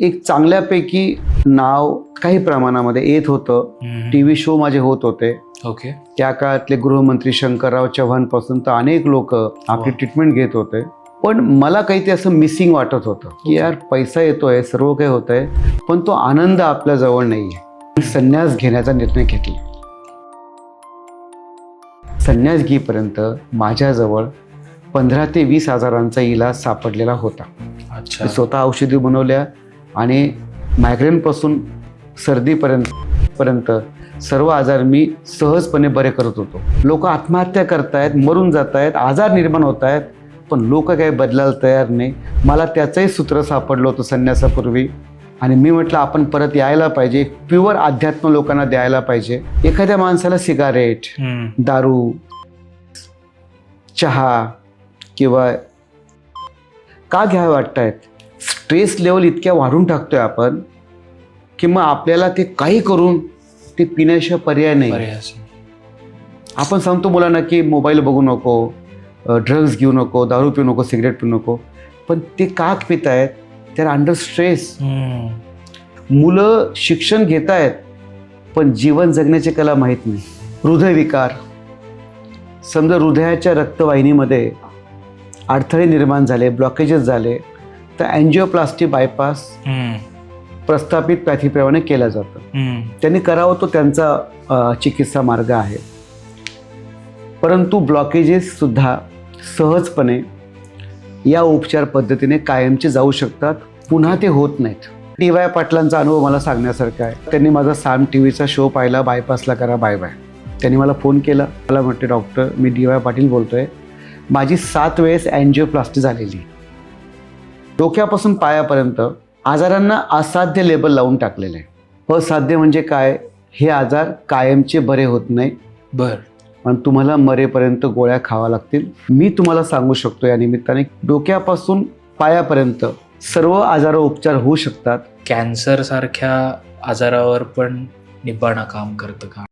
एक चांगल्यापैकी नाव काही प्रमाणामध्ये येत होतं. टी व्ही शो माझे होत होते. ओके. त्या काळातले गृहमंत्री शंकरराव चव्हाण पासून तर अनेक लोक आपली ट्रीटमेंट घेत होते. पण मला काही ते असं मिसिंग वाटत होतं की यार पैसा येतोय, सर्व काही होतंय, पण तो आनंद आपल्या जवळ नाहीये. मी संन्यास घेण्याचा निर्णय घेतला. संन्यास घेईपर्यंत माझ्याजवळ 15 ते 20 हजारांचा इलाज सापडलेला होता. अच्छा. मी स्वतः औषधी बनवल्या आणि मायग्रेनपासून सर्दीपर्यंत सर्व आजार मी सहजपणे बरे करत होतो. लोक आत्महत्या करतायत, मरून जात आहेत, आजार निर्माण होत आहेत, पण लोक काही बदलायला तयार नाही. मला त्याचंही सूत्र सापडलं होतं संन्यासापूर्वी आणि मी म्हटलं आपण परत यायला पाहिजे, प्युअर अध्यात्म लोकांना द्यायला पाहिजे. एखाद्या माणसाला सिगारेट, दारू, चहा किंवा का घ्यावं वाटतायत? स्ट्रेस लेवल इतक्या वाढून टाकतोय आपण की मग आपल्याला ते काही करून ते पिण्याशिवाय पर्याय नाही. आपण सांगतो मुलांना की मोबाईल बघू नको, ड्रग्ज घेऊ नको, दारू पिऊ नको, सिगरेट पिऊ नको, पण ते का पित आहेत? त्याला अंडर स्ट्रेस. मुलं शिक्षण घेत आहेत पण जीवन जगण्याची कला माहीत नाही. हृदयविकार, समजा हृदयाच्या रक्तवाहिनीमध्ये अडथळे निर्माण झाले, ब्लॉकेजेस झाले, तर अँजिओप्लास्टी बायपास प्रस्थापित पॅथीप्रमाणे केला जातं. त्यांनी करावं तो त्यांचा चिकित्सा मार्ग आहे. परंतु ब्लॉकेजेस सुद्धा सहजपणे या उपचार पद्धतीने कायमचे जाऊ शकतात, पुन्हा ते होत नाहीत. डी.वाय. पाटलांचा अनुभव मला सांगण्यासारखा आहे. त्यांनी माझा साम टीव्हीचा शो पाहिला, बायपासला करा बाय बाय. त्यांनी मला फोन केला. मला म्हटले डॉक्टर मी डी.वाय. पाटील बोलतोय, माझी 7 वेळेस अँजिओप्लास्टी झालेली. डोक्यापासून पायापर्यंत आजारांना असाध्य लेबल लावून टाकलेले आहे. असाध्य म्हणजे काय? हे आजार कायमचे बरे होत नाही. आणि तुम्हाला मरेपर्यंत गोळ्या खावा लागतील. मी तुम्हाला सांगू शकतो या निमित्ताने डोक्यापासून पायापर्यंत सर्व आजारावर उपचार होऊ शकतात. कॅन्सर सारख्या आजारावर पण निब्बाणा काम करतं का?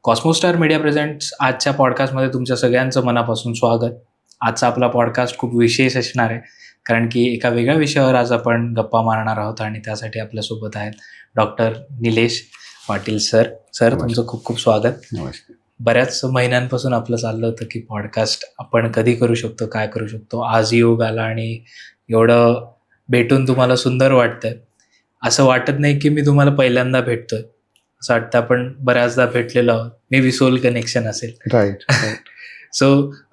कॉस्मोस्टार मीडिया प्रेझेंट्स आजच्या पॉडकास्टमध्ये तुमच्या सगळ्यांचं मनापासून स्वागत. आजचा आपला पॉडकास्ट खूप विशेष असणार आहे, कारण की एका वेगळ्या विषयावर आज आपण गप्पा मारणार आहोत आणि त्यासाठी आपल्यासोबत आहेत डॉक्टर निलेश पाटील सर. तुमचं खूप खूप स्वागत. नमस्कार. बऱ्याच महिन्यांपासून आपलं चाललं होतं की पॉडकास्ट आपण कधी करू शकतो, काय करू शकतो. आज योग आला आणि एवढं भेटून तुम्हाला सुंदर वाटतंय. असं वाटत नाही की मी तुम्हाला पहिल्यांदा भेटतोय, असं वाटतं आपण बऱ्याचदा भेटलेलो आहोत. मे बी सोल कनेक्शन असेल. राईट. सो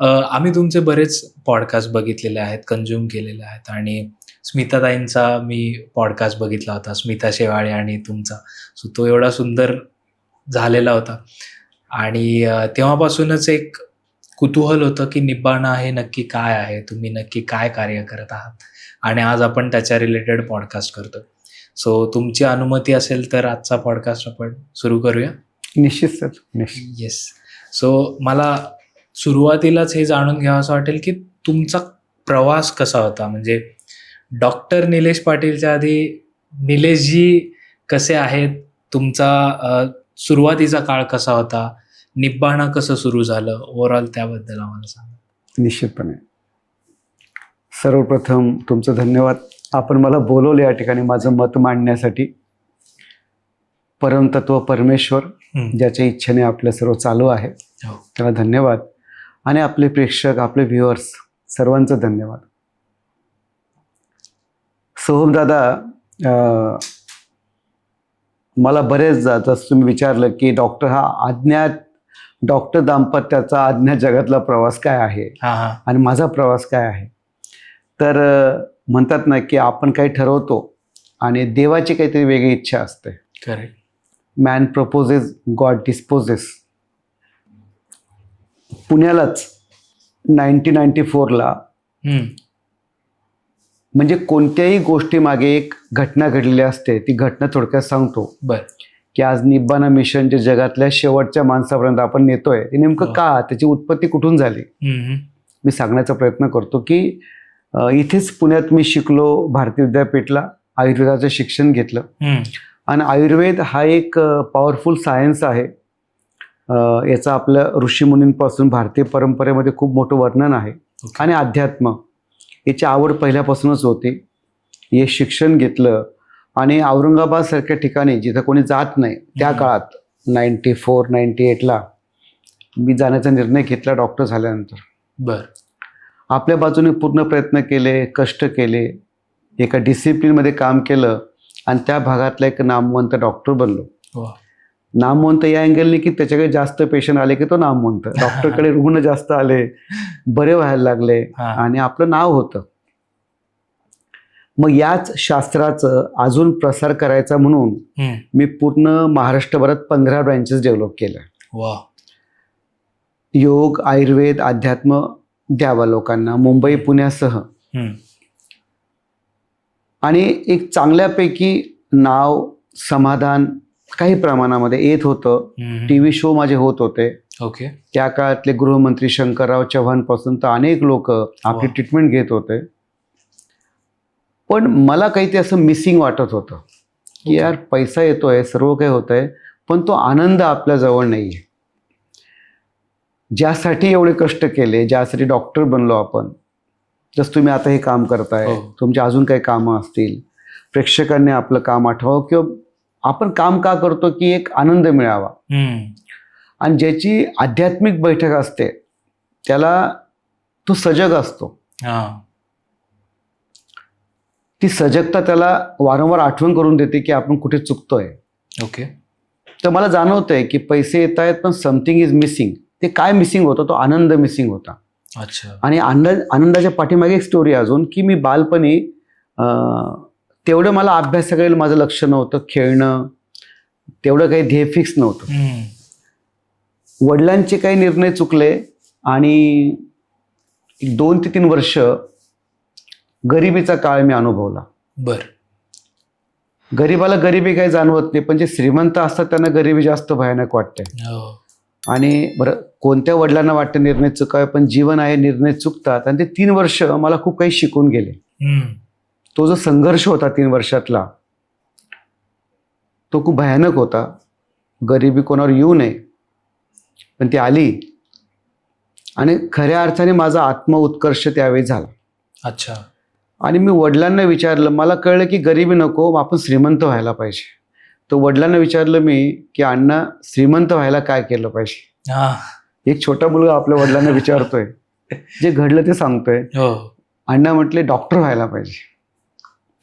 आम्ही तुमचे बरेच पॉडकास्ट बघितलेले आहेत, कन्झ्युम केलेले आहेत. आणि स्मिताताईंचा मी पॉडकास्ट बघितला होता, स्मिता शेवाळे आणि तुमचा. सो तो एवढा सुंदर झालेला होता आणि तेव्हापासूनच एक कुतूहल होतं की निब्बाणा हे नक्की काय आहे, तुम्ही नक्की काय कार्य करत आहात, आणि आज आपण त्याच्या रिलेटेड पॉडकास्ट करतो. सो तुमची अनुमती असेल तर आजचा पॉडकास्ट आपण सुरू करूया. निश्चित सर, निश्चित. येस. सो मला सुरुवातीलाच हे जाणून घ्यावं असं वाटेल की तुमचा प्रवास कसा होता. म्हणजे डॉक्टर निलेश पाटीलच्या आधी निलेशजी कसे आहेत, तुमचा सुरुवातीचा काळ कसा होता, निब्बाणा कसं सुरू झालं, ओव्हरऑल त्याबद्दल आम्हाला सांगा. निश्चितपणे. सर्वप्रथम तुमचं धन्यवाद. आपण मला बोलवलं या ठिकाणी माझं मत मांडण्यासाठी. परमतत्व परमेश्वर ज्याच्या इच्छेने आपलं सर्व चालू आहे, त्याला धन्यवाद. आणि आपले प्रेक्षक, आपले व्ह्युअर्स सर्वांचं धन्यवाद. सोहम दादा, मला बरेच जसं तुम्ही विचारलं की डॉक्टर हा डॉक्टर दाम्पत्याचा अज्ञात जगातला प्रवास काय आहे आणि माझा प्रवास काय आहे. तर म्हणतात ना की आपण काही ठरवतो आणि देवाची काहीतरी वेगळी इच्छा असते. Correct. Man proposes, God disposes. पुण्यालाच 1994ला म्हणजे कोणत्याही गोष्टीमागे एक घटना घडलेली असते. ती घटना थोडक्यात सांगतो की आज निब्बाणा मिशन जे जगातल्या शेवटच्या माणसापर्यंत आपण नेतोय, ते नेमकं का, त्याची उत्पत्ती कुठून झाली, मी सांगण्याचा प्रयत्न करतो. की इथेच पुण्यात मी शिकलो, भारतीय विद्यापीठला आयुर्वेदाचं शिक्षण घेतलं. आणि आयुर्वेद हा एक पॉवरफुल सायन्स आहे. याचं आपल्या ऋषीमुनींपासून भारतीय परंपरेमध्ये खूप मोठं वर्णन आहे. ओके. आणि अध्यात्म याची आवड पहिल्यापासूनच होती. हे शिक्षण घेतलं आणि औरंगाबादसारख्या ठिकाणी जिथं कोणी जात नाही त्या काळात 94-98ला मी जाण्याचा निर्णय घेतला डॉक्टर झाल्यानंतर. बर. आपल्या बाजूने पूर्ण प्रयत्न केले, कष्ट केले, एका डिसिप्लिनमध्ये काम केलं आणि त्या भागातला एक नामवंत डॉक्टर बनलो. वा. नामवंत या अँगलने की त्याच्याकडे जास्त पेशंट आले की तो नामवंत, डॉक्टरकडे रुग्ण जास्त आले, बरे व्हायला लागले हा. आणि आपलं नाव होतं. मग याच शास्त्राचं अजून प्रसार करायचा म्हणून मी पूर्ण महाराष्ट्रभरात 15 ब्रँचेस डेव्हलप केल्या. वा. योग, आयुर्वेद, अध्यात्म द्यावा लोकांना मुंबई पुण्यासह. आणि एक चांगल्यापैकी नाव, समाधान काही प्रमाणामध्ये येत होतं. TV शो माझे होत होते. ओके. त्या काळातले गृहमंत्री शंकरराव चव्हाण पासून तर अनेक लोक आपली ट्रीटमेंट घेत होते. पण मला काही ते असं मिसिंग वाटत होतं की यार पैसा येतोय, सर्व काही होतंय, पण तो आनंद आपल्या जवळ नाहीये. ज्यासाठी एवढे कष्ट केले, ज्यासाठी डॉक्टर बनलो आपण, जसं तुम्ही आता हे काम करताय, तुमचे अजून काही कामं असतील, प्रेक्षकांनी आपलं काम आठवावं किंवा आपण काम का करतो की एक आनंद मिळावा. आणि ज्याची आध्यात्मिक बैठक असते त्याला तो सजग असतो. ती सजगता त्याला वारंवार आठवण करून देते की आपण कुठे चुकतोय. ओके. तर मला जाणवतंय की पैसे येत आहेत पण समथिंग इज मिसिंग. ते काय मिसिंग होतं? तो आनंद मिसिंग होता. अच्छा. आणि आनंदाच्या पाठीमागे एक स्टोरी अजून की मी बालपणी तेवढं मला अभ्यासाकडे माझं लक्ष नव्हतं, खेळणं तेवढं काही ध्येय फिक्स नव्हतं. वडिलांचे काही निर्णय चुकले आणि 2 ते 3 वर्ष गरिबीचा काळ मी अनुभवला. बर. गरिबाला गरिबी काही जाणवत नाही, पण जे श्रीमंत असतात त्यांना गरिबी जास्त भयानक वाटते. आणि बरं, कोणत्या वडिलांना वाटतं निर्णय चुकावे, पण जीवन आहे, निर्णय चुकतात. आणि ते 3 वर्ष मला खूप काही शिकून गेले. तो जो संघर्ष होता 3 वर्षातला तो खूप भयानक होता. गरिबी कोणावर येऊ नये पण ती आली आणि खऱ्या अर्थाने माझा आत्मउत्कर्ष त्यावेळी झाला. अच्छा. आणि मी वडिलांना विचारलं, मला कळलं की गरिबी नको, आपण श्रीमंत व्हायला पाहिजे. तो वडिलांना विचारलं मी की अण्णा, श्रीमंत व्हायला काय केलं पाहिजे? एक छोटा मुलगा आपल्या वडिलांना विचारतोय, जे घडलं ते सांगतोय. अण्णा म्हटले डॉक्टर व्हायला पाहिजे.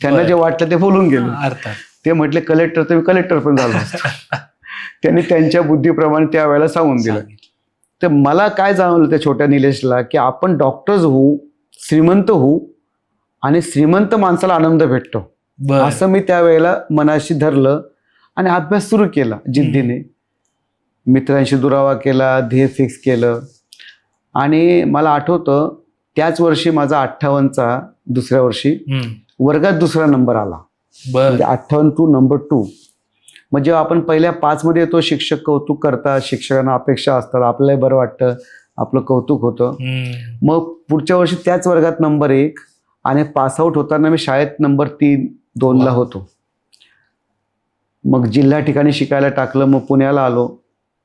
त्यांना जे वाटलं ते बोलून गेले. ते म्हटले कलेक्टर, तर मी कलेक्टर पण झालो असतो. त्यांनी त्यांच्या बुद्धीप्रमाणे त्यावेळेला सांगून दिलं. तर मला काय जाणवलं त्या छोट्या निलेशला की आपण डॉक्टर्स होऊ, श्रीमंत होऊ आणि श्रीमंत माणसाला आनंद भेटतो असं मी त्यावेळेला मनाशी धरलं आणि अभ्यास सुरू केला जिद्दीने. मित्रांशी दुरावा केला, ध्येय फिक्स केलं. आणि मला आठवतं त्याच वर्षी माझा 58चा दुसऱ्या वर्षी वर्गात 2रा नंबर आला. म्हणजे 58 टू नंबर 2. मग जेव्हा आपण पहिल्या 5 मध्ये येतो, शिक्षक कौतुक करतात, शिक्षकांना अपेक्षा असतात, आपल्यालाही बरं वाटतं, आपलं कौतुक होतं. मग पुढच्या वर्षी त्याच वर्गात नंबर 1 आणि पासआउट होताना मी शाळेत नंबर 3-2ला होतो. मग जिल्हा ठिकाणी शिकायला टाकलं. मग पुण्याला आलो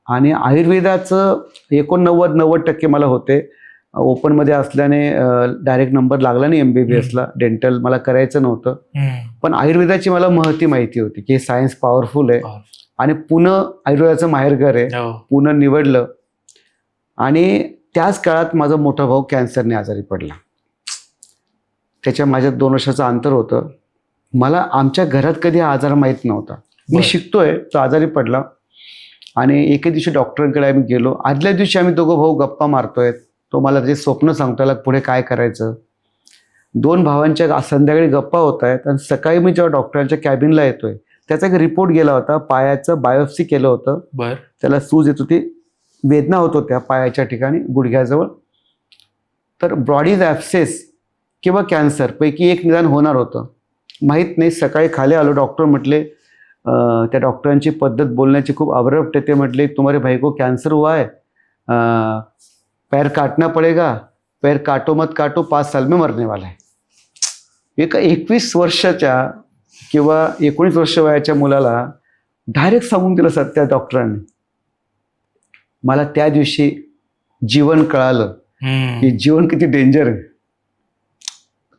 आणि आयुर्वेदाचं 89-90% मला होते. ओपनमध्ये असल्याने डायरेक्ट नंबर लागला नाही MBBSला. डेंटल मला करायचं नव्हतं, पण आयुर्वेदाची मला माहिती होती की सायन्स पॉवरफुल आहे आणि पुणे आयुर्वेदाचं माहेरघर आहे. पुणे निवडलं. आणि त्याच काळात माझा मोठा भाऊ कॅन्सरने आजारी पडला. त्याच्या माझ्यात 2 वर्षाचं अंतर होतं. मला आमच्या घरात कधी हा आजार माहीत नव्हता. मी शिकतोय, तो आजारी पडला आणि एके दिवशी डॉक्टरांकडे आम्ही गेलो. आदल्या दिवशी आम्ही दोघं भाऊ गप्पा मारतोय. तो मला त्याचे स्वप्न सांगतो, त्याला पुढे काय करायचं. 2 भावांच्या संध्याकाळी गप्पा होत आहेत आणि सकाळी मी जेव्हा डॉक्टरांच्या कॅबिनला येतोय त्याचा एक रिपोर्ट गेला होता. पायाचं बायोप्सी केलं होतं. त्याला सूज येत होती, वेदना होत होत्या पायाच्या ठिकाणी, गुडघ्याजवळ. तर ब्रॉडीज ॲब्सेस किंवा कॅन्सर पैकी एक निदान होणार होतं, माहीत नाही. सकाळी खाली आलो, डॉक्टर म्हटले, त्या डॉक्टरांची पद्धत बोलण्याची खूप अब्रप्ट आहे. ते म्हटले तुम्हारे भाई को कैंसर हुआ है, पैर काटना पड़ेगा, पैर काटो मत काटो, 5 साल में मरने वाला है. एका 21 वर्षाच्या किंवा 19 वर्ष वयाच्या मुलाला डायरेक्ट सांगून दिलं सर त्या डॉक्टरांनी. मला त्या दिवशी जीवन कळालं की जीवन किती डेंजर आहे.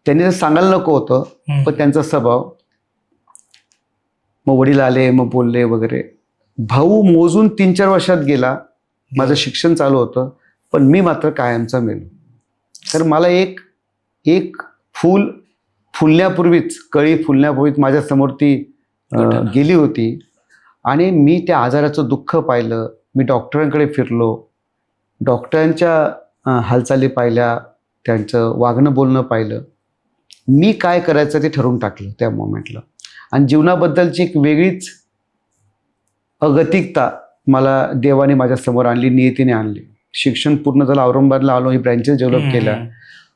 त्यांनी तर सांगायला नको होतं, पण त्यांचा स्वभाव. मग वडील आले, मग बोलले वगैरे. भाऊ मोजून 3-4 वर्षात गेला. माझं शिक्षण चालू होतं, पण मी मात्र कायमचा मेलो. तर मला एक फुलण्यापूर्वीच, कळी फुलण्यापूर्वीच माझ्या समोर ती गेली होती. आणि मी त्या आजाराचं दुःख पाहिलं. मी डॉक्टरांकडे फिरलो, डॉक्टरांच्या हालचाली पाहिल्या, त्यांचं वागणं बोलणं पाहिलं. मी काय करायचं ते ठरवून टाकलं त्या मोमेंटला. आणि जीवनाबद्दलची एक वेगळीच अगतिकता मला देवाने माझ्या समोर आणली, नियतीने आणली. शिक्षण पूर्ण झालं, औरंगाबादला आलो, ही ब्रँचेस डेव्हलप केल्या.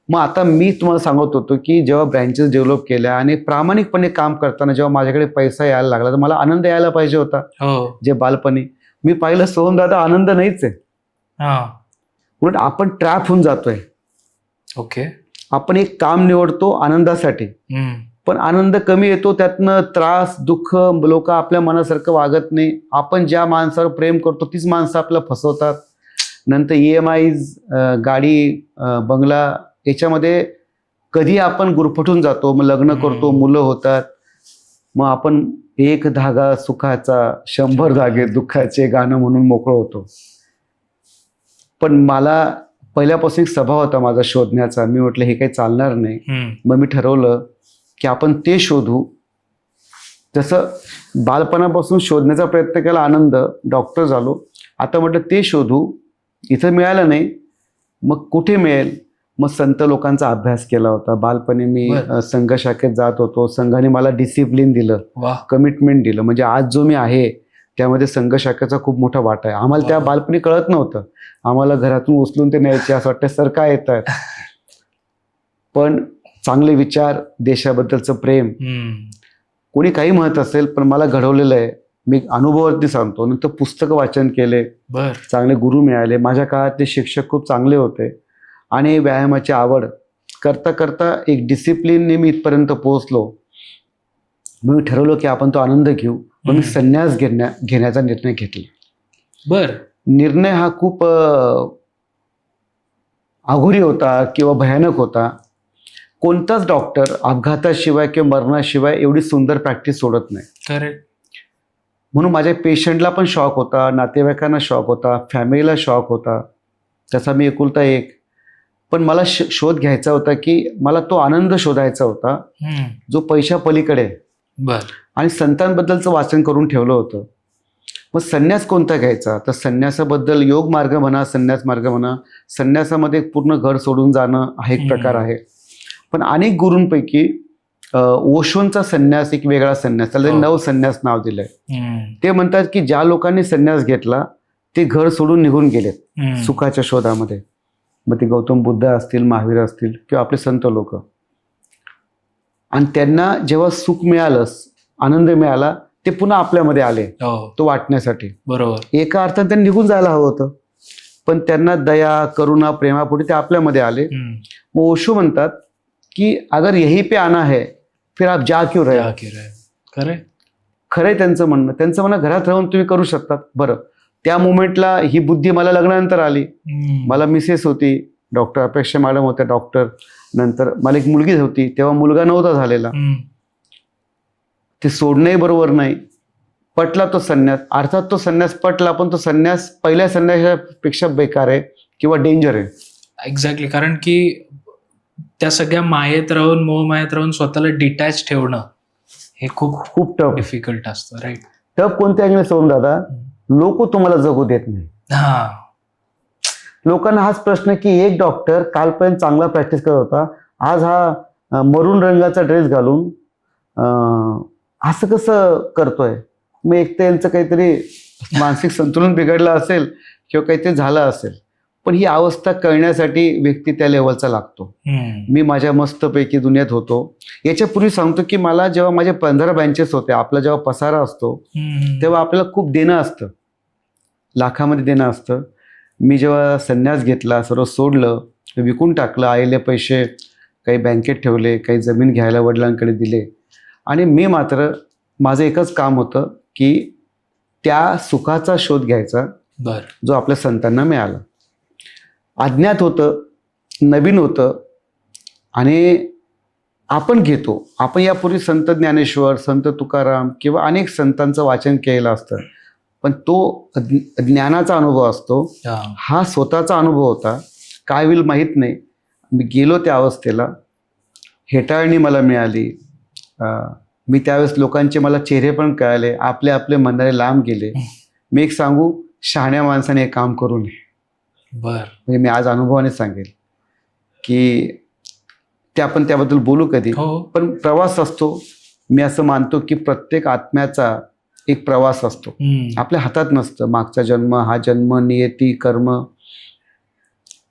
मग आता मी तुम्हाला सांगत होतो की जेव्हा ब्रँचेस डेव्हलप केल्या आणि प्रामाणिकपणे काम करताना जेव्हा माझ्याकडे पैसा यायला लागला, तर मला आनंद यायला पाहिजे होता. जे बालपणी मी पाहिलं, सोहम दादा आनंद नाहीच आहे. उलट आपण ट्रॅप होऊन जातोय. ओके. आपण एक काम निवडतो आनंदासाठी, पण आनंद कमी येतो, त्यातनं त्रास, दुःख, लोक आपल्या मनासारखं वागत नाही. आपण ज्या माणसावर प्रेम करतो तीच माणसं आपल्याला फसवतात. नंतर EMIs, गाडी, बंगला, याच्यामध्ये कधी आपण गुरफटून जातो. मग लग्न करतो, मुलं होतात. मग आपण एक धागा सुखाचा 100 धागे दुःखाचे गाणं म्हणून मोकळं होतो. पण मला पहिल्यापासून एक स्वभाव होता माझा शोधण्याचा. मी म्हटलं हे काही चालणार नाही. मग मी ठरवलं की आपण ते शोधू. जसं बालपणापासून शोधण्याचा प्रयत्न केला, आनंद, डॉक्टर झालो. आता म्हटलं ते शोधू. इथं मिळालं नाही, मग कुठे मिळेल? मग संत लोकांचा अभ्यास केला होता. बालपणी मी संघ शाखेत जात होतो. संघाने मला डिसिप्लिन दिलं, कमिटमेंट दिलं. म्हणजे आज जो मी आहे त्यामध्ये संघ शाखेचा खूप मोठा वाटा आहे. आम्हाला त्या बालपणी कळत नव्हतं. आम्हाला घरातून उचलून ते न्यायचे, असं वाटतं सर काय येत आहेत. पण चांगले विचार, देशाबद्दलचं प्रेम, कोणी काही म्हणत असेल पण मला घडवलेलं आहे. मी अनुभवावरती सांगतो. नंतर पुस्तकं वाचन केले, चांगले गुरु मिळाले. माझ्या काळातले शिक्षक खूप चांगले होते. आणि व्यायामाची आवड करता करता एक डिसिप्लिनने मी इथपर्यंत पोहोचलो. मी ठरवलं की आपण तो आनंद घेऊ. मग मी संन्यास घेण्याचा निर्णय घेतला. निर्णय हा खूप अघोरी होता किंवा भयानक होता. कोणताच डॉक्टर अपघाताशिवाय किंवा मरणाशिवाय एवढी सुंदर प्रॅक्टिस सोडत नाही. म्हणून माझ्या पेशंटला पण शॉक होता, नातेवाईकांना शॉक होता, फॅमिलीला शॉक होता. त्याचा मी एकुलता एक. पण मला शोध घ्यायचा होता की मला तो आनंद शोधायचा होता जो पैशा पलीकडे. आणि संतांबद्दलचं वाचन करून ठेवलं होतं. मग संन्यास कोणता घ्यायचा? तर संन्यासाबद्दल योग मार्ग म्हणा, संन्यास मार्ग म्हणा. संन्यासामध्ये पूर्ण घर सोडून जाणं हा एक प्रकार आहे. पण अनेक गुरूंपैकी ओशोंचा संन्यास एक वेगळा संन्यास, त्याला नव संन्यास नाव दिलंय. ते म्हणतात की ज्या लोकांनी संन्यास घेतला ते घर सोडून निघून गेलेत सुखाच्या शोधामध्ये. मग ते गौतम बुद्ध असतील, महावीर असतील किंवा आपले संत लोक. आणि त्यांना जेव्हा सुख मिळालं, आनंद मिळाला, ते पुन्हा आपल्यामध्ये आले तो वाटण्यासाठी. एका अर्थाने त्यांनी निघून जायला हवं होतं, पण त्यांना दया, करुणा, प्रेमापोटी ते आपल्यामध्ये आले. मग ओशो म्हणतात की अगर यही पे आना है फिर आप जा क्यों रहे. खरंय त्यांचं म्हणणं. त्यांचं म्हणणं घरात राहून तुम्ही करू शकतात. बरं, त्या मोमेंटला ही बुद्धी मला लग्नानंतर आली. मला मिसेस होती, डॉक्टर अपेक्षा मॅडम होत्या डॉक्टर. नंतर मला एक मुलगी होती, तेव्हा मुलगा नव्हता झालेला. ते सोडणंही बरोबर नाही. पटला तो संन्यास. अर्थात तो संन्यास पटला, पण तो संन्यास पहिल्या संन्यासापेक्षा बेकार आहे किंवा डेंजर आहे. एक्झॅक्टली. कारण की त्या सगळ्या मायेत राहून, मोहमायेत राहून स्वतःला डिटॅच ठेवणं हे खूप खूप टफ, डिफिकल्ट असतं. राईट. टफ कोणत्या अंगणे सोडून दादा? लोक तुम्हाला जगू देत नाही. लोकांना हाच प्रश्न की एक डॉक्टर कालपर्यंत चांगला प्रॅक्टिस करत होता, आज हा मरून रंगाचा ड्रेस घालून असं कसं करतोय. मग एक तर यांचं काहीतरी मानसिक संतुलन बिघडलं असेल किंवा काहीतरी झालं असेल. पण ही अवस्था कळण्यासाठी व्यक्ती त्या लेवलचा लागतो. मी माझ्या मस्तपैकी दुनियेत होतो. याच्यापूर्वी सांगतो की मला जेव्हा माझे 15 ब्रँचेस होते, आपला जेव्हा पसारा असतो तेव्हा आपल्याला खूप देणं असतं, लाखामध्ये देणं असतं. मी जेव्हा संन्यास घेतला, सर्व सोडलं, विकून टाकलं, आईले पैसे काही बँकेत ठेवले, काही जमीन घ्यायला वडिलांकडे दिले. आणि मी मात्र माझं एकच काम होतं की त्या सुखाचा शोध घ्यायचा बर. जो आपल्या संतांना मिळाला. अज्ञात होतं, नवीन होतं आणि आपण घेतो. आपण यापूर्वी संत ज्ञानेश्वर, संत तुकाराम किंवा अनेक संतांचं वाचन केलेलं असतं, पण तो ज्ञानाचा अनुभव असतो. हा स्वतःचा अनुभव होता. काय होईल माहीत नाही. मी गेलो त्या अवस्थेला, हेटाळणी मला मिळाली. मी त्यावेळेस लोकांचे मला चेहरे पण कळाले, आपले आपले म्हणणारे लांब गेले. मी एक सांगू, शहाण्या माणसाने हे काम करू नये. बर. म्हणजे मी आज अनुभवाने सांगेल की ते आपण त्याबद्दल बोलू कधी. पण प्रवास असतो. मी असं मानतो की प्रत्येक आत्म्याचा एक प्रवास असतो. आपल्या हातात नसतं. मागचा जन्म, हा जन्म, नियती, कर्म.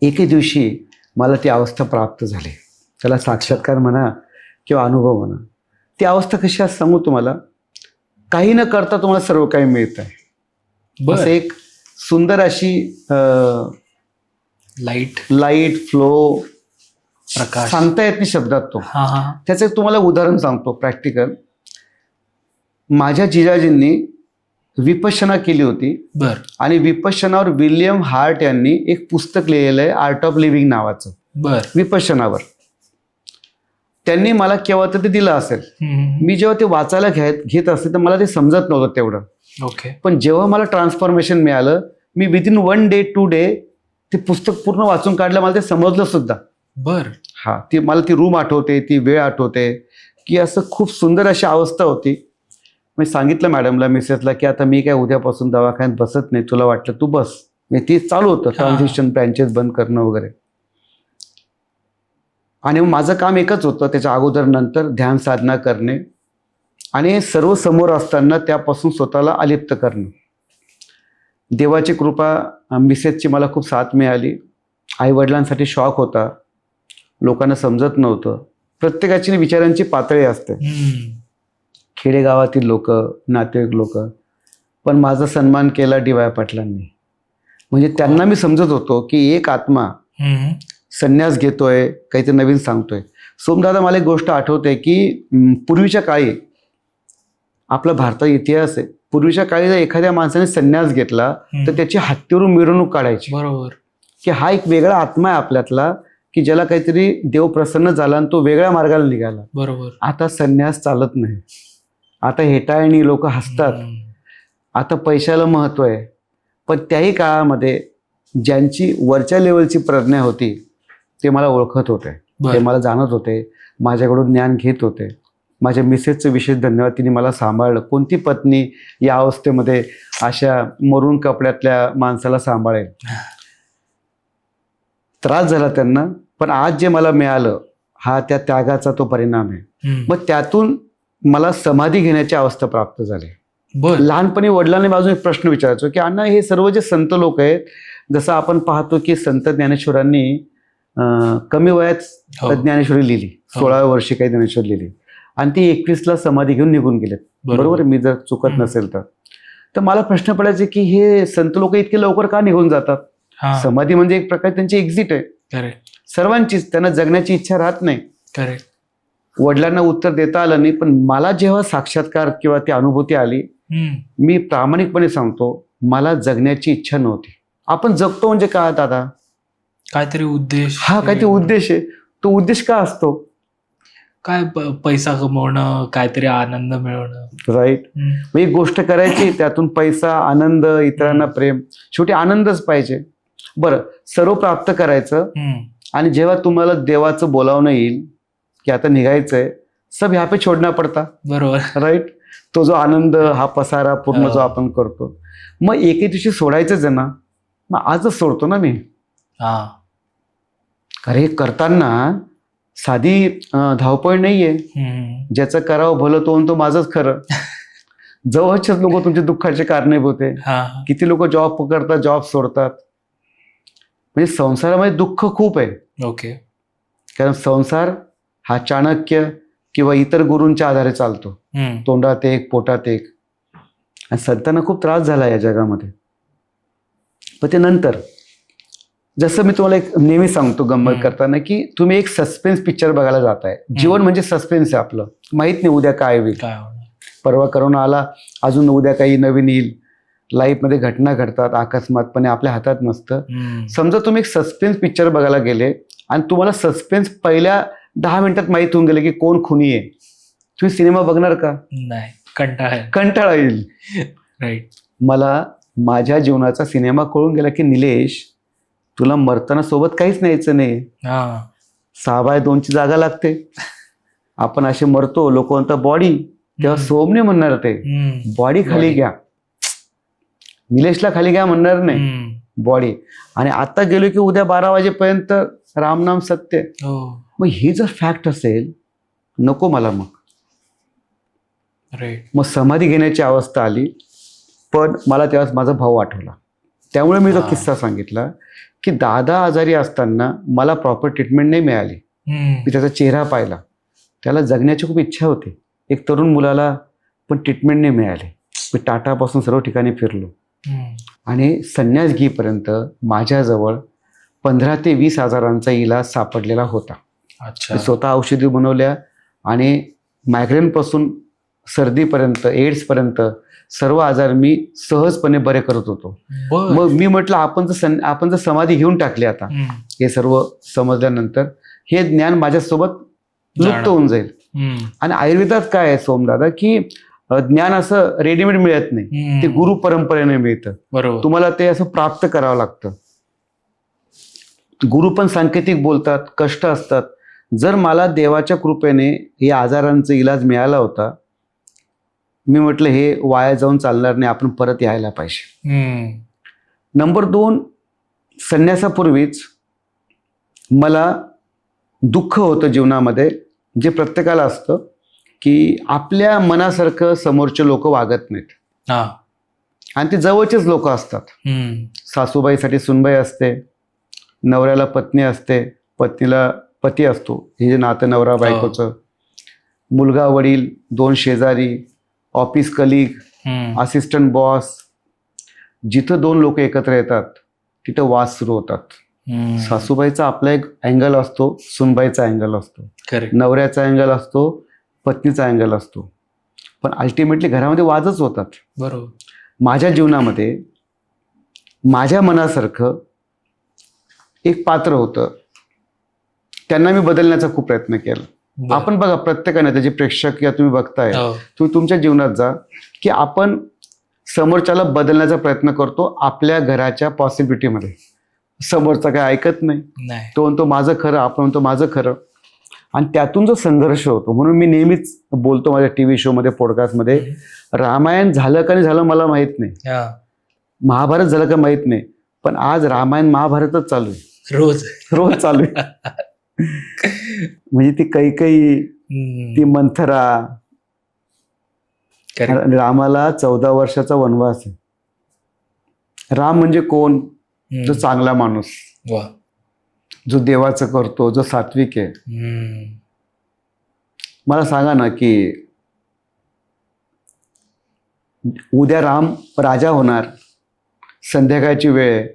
एके दिवशी मला ती अवस्था प्राप्त झाली. त्याला साक्षात्कार म्हणा किंवा अनुभव म्हणा. ती अवस्था कशी असं सांगू तुम्हाला, काही न करता तुम्हाला सर्व काही मिळत आहे. असं एक सुंदर अशी लाईट फ्लो, प्रकाश, सांगता येत नाही शब्दात तो. त्याचं एक तुम्हाला उदाहरण सांगतो प्रॅक्टिकल. माझ्या जिजाजींनी विपश्यना केली होती. बर. आणि विपश्यनावर विल्यम हार्ट यांनी एक पुस्तक लिहिलेलं आहे, आर्ट ऑफ लिव्हिंग नावाचं. बर. विपश्यनावर त्यांनी मला केव्हा तर ते दिलं असेल. मी जेव्हा ते वाचायला घेत असते तर मला ते समजत नव्हतं तेवढं. ओके. पण जेव्हा मला ट्रान्सफॉर्मेशन मिळालं, मी विदिन 1 day 2 day ते पुस्तक पूर्ण वाचून काढलं. मला ते समजलं सुद्धा. बर. हा, मला ती रूम आठवते, ती वेळ आठवते की असं खूप सुंदर अशी अवस्था होती. मी सांगितलं मॅडमला, मिसेसला, की आता मी काय उद्यापासून दवाखान्यात बसत नाही, तुला वाटलं तू बस. म्हणजे ती चालू होतं ट्रान्झिशन, ब्रँचेस बंद करणं वगैरे. आणि माझं काम एकच होतं त्याच्या अगोदर नंतर, ध्यान साधना करणे आणि सर्व समोर असताना त्यापासून स्वतःला अलिप्त करणं. देवाची कृपा, मिसेसची मला खूप साथ मिळाली. आईवडिलांसाठी शॉक होता, लोकांना समजत नव्हतं. प्रत्येकाची विचारांची पातळी असते. खेडेगावातील लोक, नातेवाईक लोक. पण माझा सन्मान केला डी.वाय. पाटलांनी. म्हणजे त्यांना मी समजत होतो की एक आत्मा संन्यास घेतोय, काहीतरी नवीन सांगतोय. सोमदादा, मला एक गोष्ट आठवते की पूर्वीच्या काळी, आपला भारताचा इतिहास आहे, पूर्वीच्या काळी जर एखाद्या माणसाने संन्यास घेतला तर त्याची हत्तीवरून मिरवणूक काढायची. बरोबर. की हा एक वेगळा आत्मा आहे आपल्यातला, की ज्याला काहीतरी देव प्रसन्न झाला आणि तो वेगळ्या मार्गाला निघाला. बरोबर. आता संन्यास चालत नाही. आता हेटाळणी लोक हसतात. आता पैशाला महत्व आहे. पण त्याही काळामध्ये ज्यांची वरच्या लेवलची प्रज्ञा होती ते मला ओळखत होते, ते मला जाणत होते, माझ्याकडून ज्ञान घेत होते. माझ्या मिसेसचं विशेष धन्यवाद, तिने मला सांभाळलं. कोणती पत्नी या अवस्थेमध्ये अशा मरून कपड्यातल्या माणसाला सांभाळेल. त्रास झाला त्यांना, पण आज जे मला मिळालं हा त्या त्यागाचा तो परिणाम आहे. मग त्यातून मला समाधी घेण्याची अवस्था प्राप्त झाली. लहानपणी वडिलांनी बाजून एक प्रश्न विचारायचो की अण्णा, हे सर्व जे संत लोक आहेत, जसं आपण पाहतो की संत ज्ञानेश्वरांनी कमी वयात ज्ञानेश्वरी लिहिली, 16व्या वर्षी काही ज्ञानेश्वरी लिहिली आणि ती 21ला समाधी घेऊन निघून गेलेत. बरोबर, मी जर चुकत नसेल तर मला प्रश्न पडायचे की हे संत लोक इतके लवकर का निघून जातात. समाधी म्हणजे एक प्रकारे त्यांची एक्झिट आहे. सर्वांचीच, त्यांना जगण्याची इच्छा राहत नाही. वडिलांना उत्तर देता आलं नाही. पण मला जेव्हा साक्षात्कार किंवा ती अनुभूती आली, मी प्रामाणिकपणे सांगतो, मला जगण्याची इच्छा नव्हती. आपण जगतो म्हणजे काय दादा, काहीतरी उद्देश. हा, काहीतरी उद्देश आहे. तो उद्देश का असतो? काय, पैसा कमवणं, काहीतरी आनंद मिळवणं. राईट. एक गोष्ट करायची, त्यातून पैसा, आनंद, इतरांना प्रेम, शेवटी आनंदच पाहिजे. बरं, सर्व प्राप्त करायचं आणि जेव्हा तुम्हाला देवाचं बोलावणं येईल की आता निघायचंय, सब ह्या पे छोडना पडता. बरोबर. राईट. तो जो आनंद, हा पसारा पूर्ण जो आपण करतो, मग एके दिवशी सोडायचंच आहे ना, मग आजच सोडतो ना मी. अरे, हे करताना साधी धावपळ नाहीये. ज्याचं करावं भलं तो म्हणतो माझंच खरं. जवळचेच लोक तुमच्या दुःखाचे कारणीभूत आहे. किती लोक जॉब करतात, जॉब सोडतात. म्हणजे संसारामध्ये दुःख खूप आहे. ओके. कारण संसार हा चाणक्य किंवा इतर गुरूंच्या आधारे चालतो. तोंडात एक, पोटात एक. आणि संतांना खूप त्रास झाला या जगामध्ये. पण ते नंतर, जसं मी तुम्हाला एक नेहमी सांगतो गंमत करताना, की तुम्ही एक सस्पेन्स पिक्चर बघायला जाताय. जीवन म्हणजे सस्पेन्स आहे आपलं. माहित नाही उद्या काय होईल. परवा करोना आला, अजून उद्या काही नवीन येईल. लाईफमध्ये घटना घडतात अकस्मातपणे, आपल्या हातात नसतं. हम्म. समजा तुम्ही एक सस्पेन्स पिक्चर बघायला गेले आणि तुम्हाला सस्पेन्स पहिल्या 10 मिनिटात माहीत होऊन गेले की कोण खुनी आहे, तुम्ही सिनेमा बघणार का? नाही, कंटाळा. कंटाळा येईल. राईट. मला माझ्या जीवनाचा सिनेमा कळून गेला की निलेश, तुला मरताना सोबत काहीच न्यायचं नाही. हा. 6x2 जागा लागते. आपण असे मरतो, लोक म्हणतात बॉडी, तेव्हा सोमने म्हणणार ते बॉडी खाली Body. घ्या, निलेशला खाली घ्या म्हणणार नाही, बॉडी. आणि आता गेलो की उद्या 12 वाजेपर्यंत रामनाम सत्य. हो. मग ही जर फॅक्ट असेल, नको मला मग. राईट. मग समाधी घेण्याची अवस्था आली. पण मला तेव्हाच माझा भाऊ आठवला. त्यामुळे मी तो किस्सा सांगितला की दादा आजारी असताना मला प्रॉपर ट्रीटमेंट नाही मिळाली. मी त्याचा चेहरा पाहिला, त्याला जगण्याची खूप इच्छा होती. एक तरुण मुलाला पण ट्रीटमेंट नाही मिळाली. मी टाटापासून सर्व ठिकाणी फिरलो आणि संन्यास घेईपर्यंत माझ्याजवळ 15 ते 20 हजारांचा इलाज सापडलेला होता. अच्छा. मी स्वतः औषधी बनवल्या आणि मायग्रेनपासून सर्दीपर्यंत, एड्सपर्यंत सर्व आजार मी सहजपणे बरे करत होतो. बर. मग मी म्हटलं आपण जर समाधी घेऊन टाकली आता, हे सर्व समजल्यानंतर हे ज्ञान माझ्यासोबत लुप्त होऊन जाईल. आणि आयुर्वेदात काय आहे सोमदादा, की ज्ञान असं रेडीमेड मिळत नाही, ते गुरु परंपरेने मिळतं. बरोबर. तुम्हाला ते असं प्राप्त करावं लागतं. गुरु पण सांकेतिक बोलतात, कष्ट असतात. जर मला देवाच्या कृपेने या आजारांचा इलाज मिळाला होता, मी म्हटलं हे वाया जाऊन चालणार नाही, आपण परत यायला पाहिजे. नंबर 2, संन्यासापूर्वीच मला दुःख होतं जीवनामध्ये, जे प्रत्येकाला असतं, की आपल्या मनासारखं समोरचे लोक वागत नाहीत. हा. आणि ते जवळचेच लोक असतात. सासूबाईसाठी सुनबाई असते, नवऱ्याला पत्नी असते, पत्नीला पती असतो, हे जे नातं नवरा बायकोचं, मुलगा वडील, 2 शेजारी, ऑफिस कलिग, असिस्टंट बॉस. जिथं 2 लोक एकत्र येतात तिथं वाद सुरू होतात. सासूबाईचा आपला एक अँगल असतो, सुनबाईचा अँगल असतो, नवऱ्याचा अँगल असतो, पत्नीचा अँगल असतो. पण अल्टिमेटली घरामध्ये वादच होतात. बरोबर. माझ्या जीवनामध्ये माझ्या मनासारखं एक पात्र होतं, त्यांना मी बदलण्याचा खूप प्रयत्न केला. आपण बघा, प्रत्येकाने त्याचे प्रेक्षक किंवा तुम्ही बघताय, तुम्ही तुमच्या जीवनात जा की आपण समोरच्याला बदलण्याचा प्रयत्न करतो आपल्या घराच्या पॉसिबिलिटीमध्ये. समोरचा काय ऐकत नाही, तो म्हणतो माझं खरं, आपण म्हणतो माझं खरं, आणि त्यातून जो संघर्ष होतो. म्हणून मी नेहमीच बोलतो माझ्या टीव्ही शोमध्ये, पॉडकास्टमध्ये, रामायण झालं का नाही झालं मला माहित नाही, महाभारत झालं का माहित नाही, पण आज रामायण महाभारतच चालू आहे, रोज चालू आहे. म्हणजे ती कैकेयी, ती मंथरा, रामाला 14 वर्षाचा वनवास आहे. राम म्हणजे कोण? जो चांगला माणूस, जो देवाचं करतो, जो सात्विक आहे. मला सांगा ना की उद्या राम राजा होणार, संध्याकाळची वेळ,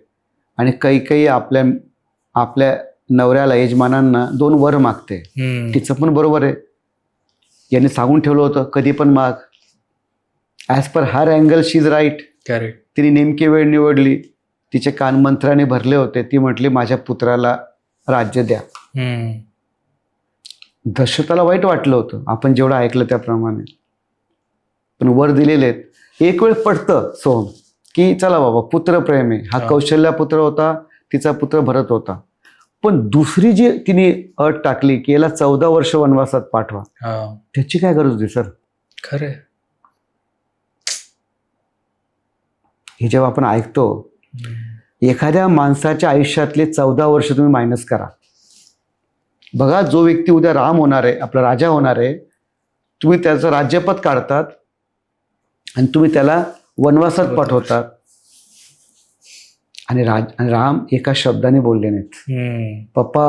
आणि कैकेयी आपल्या नवऱ्याला, यजमानांना 2 वर मागते. तिचं पण बरोबर आहे, यांनी सांगून ठेवलं होतं कधी पण माग. As per her angle she is right. तिने नेमकी वेळ निवडली, तिचे कान मंत्राने भरले होते. ती म्हटली माझ्या पुत्राला राज्य द्या. दशरथाला वाईट वाटलं होतं, आपण जेवढं ऐकलं त्याप्रमाणे, पण वर दिलेले आहेत. एक वेळ पटतं सोम की चला बाबा, पुत्र प्रेम आहे. हा कौशल्या पुत्र होता, तिचा पुत्र भरत होता. पण दुसरी जी तिने अट टाकली की याला 14 वर्ष वनवासात पाठवा, त्याची काय गरज होती सर? खरं. हे जेव्हा आपण ऐकतो, एखाद्या माणसाच्या आयुष्यातले 14 वर्ष तुम्ही मायनस करा. बघा, जो व्यक्ती उद्या राम होणार आहे, आपला राजा होणार आहे, तुम्ही त्याचं राज्यपद काढतात आणि तुम्ही त्याला वनवासात पाठवतात. आणि राम एका शब्दाने बोलले नाहीत, पप्पा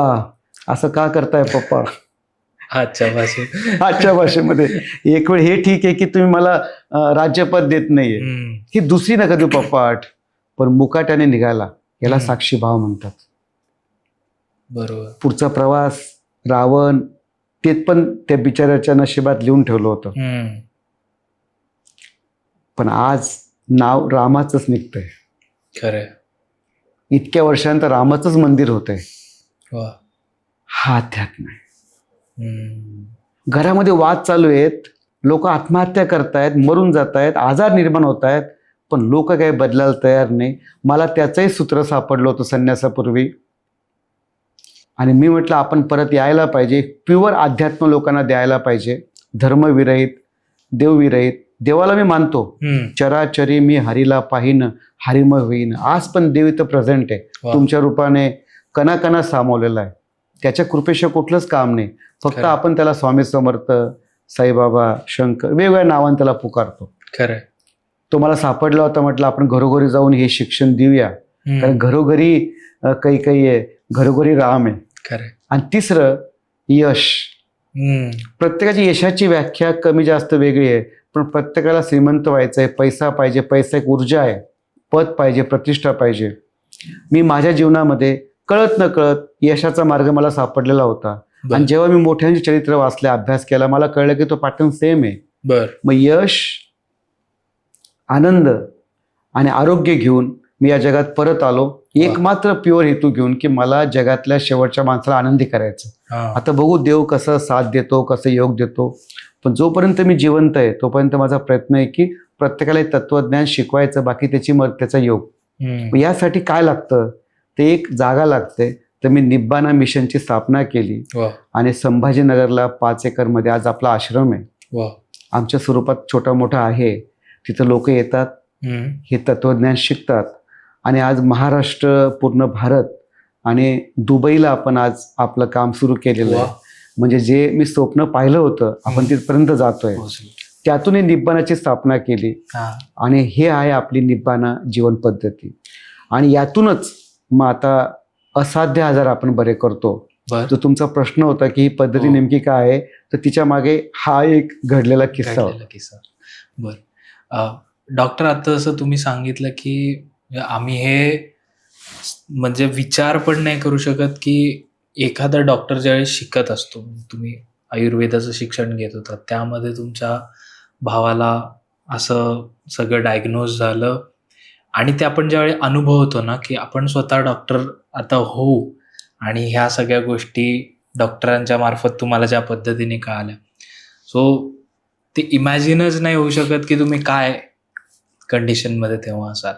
असं का करताय पप्पा. आजच्या भाषेमध्ये एक वेळ हे ठीक आहे की तुम्ही मला राज्यपद देत नाहीये, ही दुसरी नका देऊ पप्पा आठ, पण मुकाट्याने निघाला, याला साक्षी भाव म्हणतात. बरोबर. पुढचा प्रवास, रावण, ते पण त्या बिचाऱ्याच्या नशिबात लिहून ठेवलं होतं. पण आज नाव रामाचंच निघतंय. खरंय. इतक्या वर्षांत रामाचंच मंदिर होतंय. वा. हा अध्यात्म आहे. हम्म. घरामध्ये वाद चालू आहेत, लोक आत्महत्या करतायत, मरून जात आहेत, आजार निर्माण होत आहेत, पण लोक काही बदलायला तयार नाही. मला त्याचंही सूत्र सापडलं होतं संन्यासापूर्वी, आणि मी म्हटलं आपण परत यायला पाहिजे. प्युअर अध्यात्म लोकांना द्यायला पाहिजे, धर्मविरहित, देवविरहित. देवाला मी मानतो, चराचरी मी हरीला पाहिन, हरिमय होईन. आज पण देव इथं प्रेझेंट आहे, वा. तुमच्या रूपाने कणाकणा सामावलेला आहे. त्याच्या कृपेशिवाय कुठलंच काम नाही. फक्त खरं. आपण त्याला स्वामी समर्थ, साईबाबा, शंकर वेगवेगळ्या नावाने त्याला पुकारतो. खरंय. तो मला सापडला होता, म्हटलं आपण घरोघरी जाऊन हे शिक्षण देऊया. कारण घरोघरी काही आहे, घरोघरी राम आहे. खरंय. आणि तिसरं यश. प्रत्येकाची यशाची व्याख्या कमी जास्त वेगळी आहे, पण प्रत्येकाला श्रीमंत व्हायचं आहे, पैसा पाहिजे, पैसा एक ऊर्जा आहे, पद पाहिजे, प्रतिष्ठा पाहिजे. मी माझ्या जीवनामध्ये कळत न कळत यशाचा मार्ग मला सापडलेला होता. आणि जेव्हा मी मोठ्यांचे चरित्र वाचले, अभ्यास केला, मला कळलं की तो पॅटर्न सेम आहे. मग यश, आनंद आणि आरोग्य घेऊन मी या जगात परत आलो, एक मात्र प्युअर हेतू घेऊन की मला जगातल्या शेवटच्या माणसाला आनंदी करायचं. आता बघू देव कसं साथ देतो, कसं योग देतो. पण जोपर्यंत मी जिवंत आहे तोपर्यंत माझा प्रयत्न आहे की प्रत्येकाला तत्वज्ञान शिकवायचं, बाकी त्याचा योग. यासाठी काय लागतं, ते एक जागा लागते. तर मी निब्बाणा मिशनची स्थापना केली आणि संभाजीनगरला 5 एकरमध्ये आज आपला आश्रम आहे. आमच्या स्वरूपात छोटा मोठा आहे. तिथं लोक येतात, हे तत्वज्ञान शिकतात. आणि आज महाराष्ट्र, पूर्ण भारत आणि दुबईला आपण आज आपलं काम सुरू केलेलं आहे. म्हणजे जे मी स्वप्न पाहिलं होतं आपण तिथपर्यंत जातोय. त्यातून ही निब्बाणाची स्थापना केली आणि हे आहे आपली निब्बाणा जीवन पद्धती. आणि यातूनच मग आता असाध्य आजार आपण बरे करतो. जो तुमचा प्रश्न होता की ही पद्धती नेमकी काय आहे, तर तिच्या मागे हा एक घडलेला किस्सा होता. बरं डॉक्टर, आता जसं तुम्ही सांगितलं की आम्ही हे म्हणजे विचार पण नाही करू शकत की एखादा डॉक्टर ज्यावेळेस शिकत असतो, तुम्ही आयुर्वेदाचं शिक्षण घेत होता, त्यामध्ये तुमच्या भावाला असं सगळं डायग्नोज झालं आणि ते आपण ज्यावेळी अनुभवतो ना की आपण स्वतः डॉक्टर आता होऊ, आणि ह्या सगळ्या गोष्टी डॉक्टरांच्या मार्फत तुम्हाला ज्या पद्धतीने कळाल्या, सो ते इमॅजिनच नाही होऊ शकत की तुम्ही काय कंडिशनमध्ये तेव्हा असाल.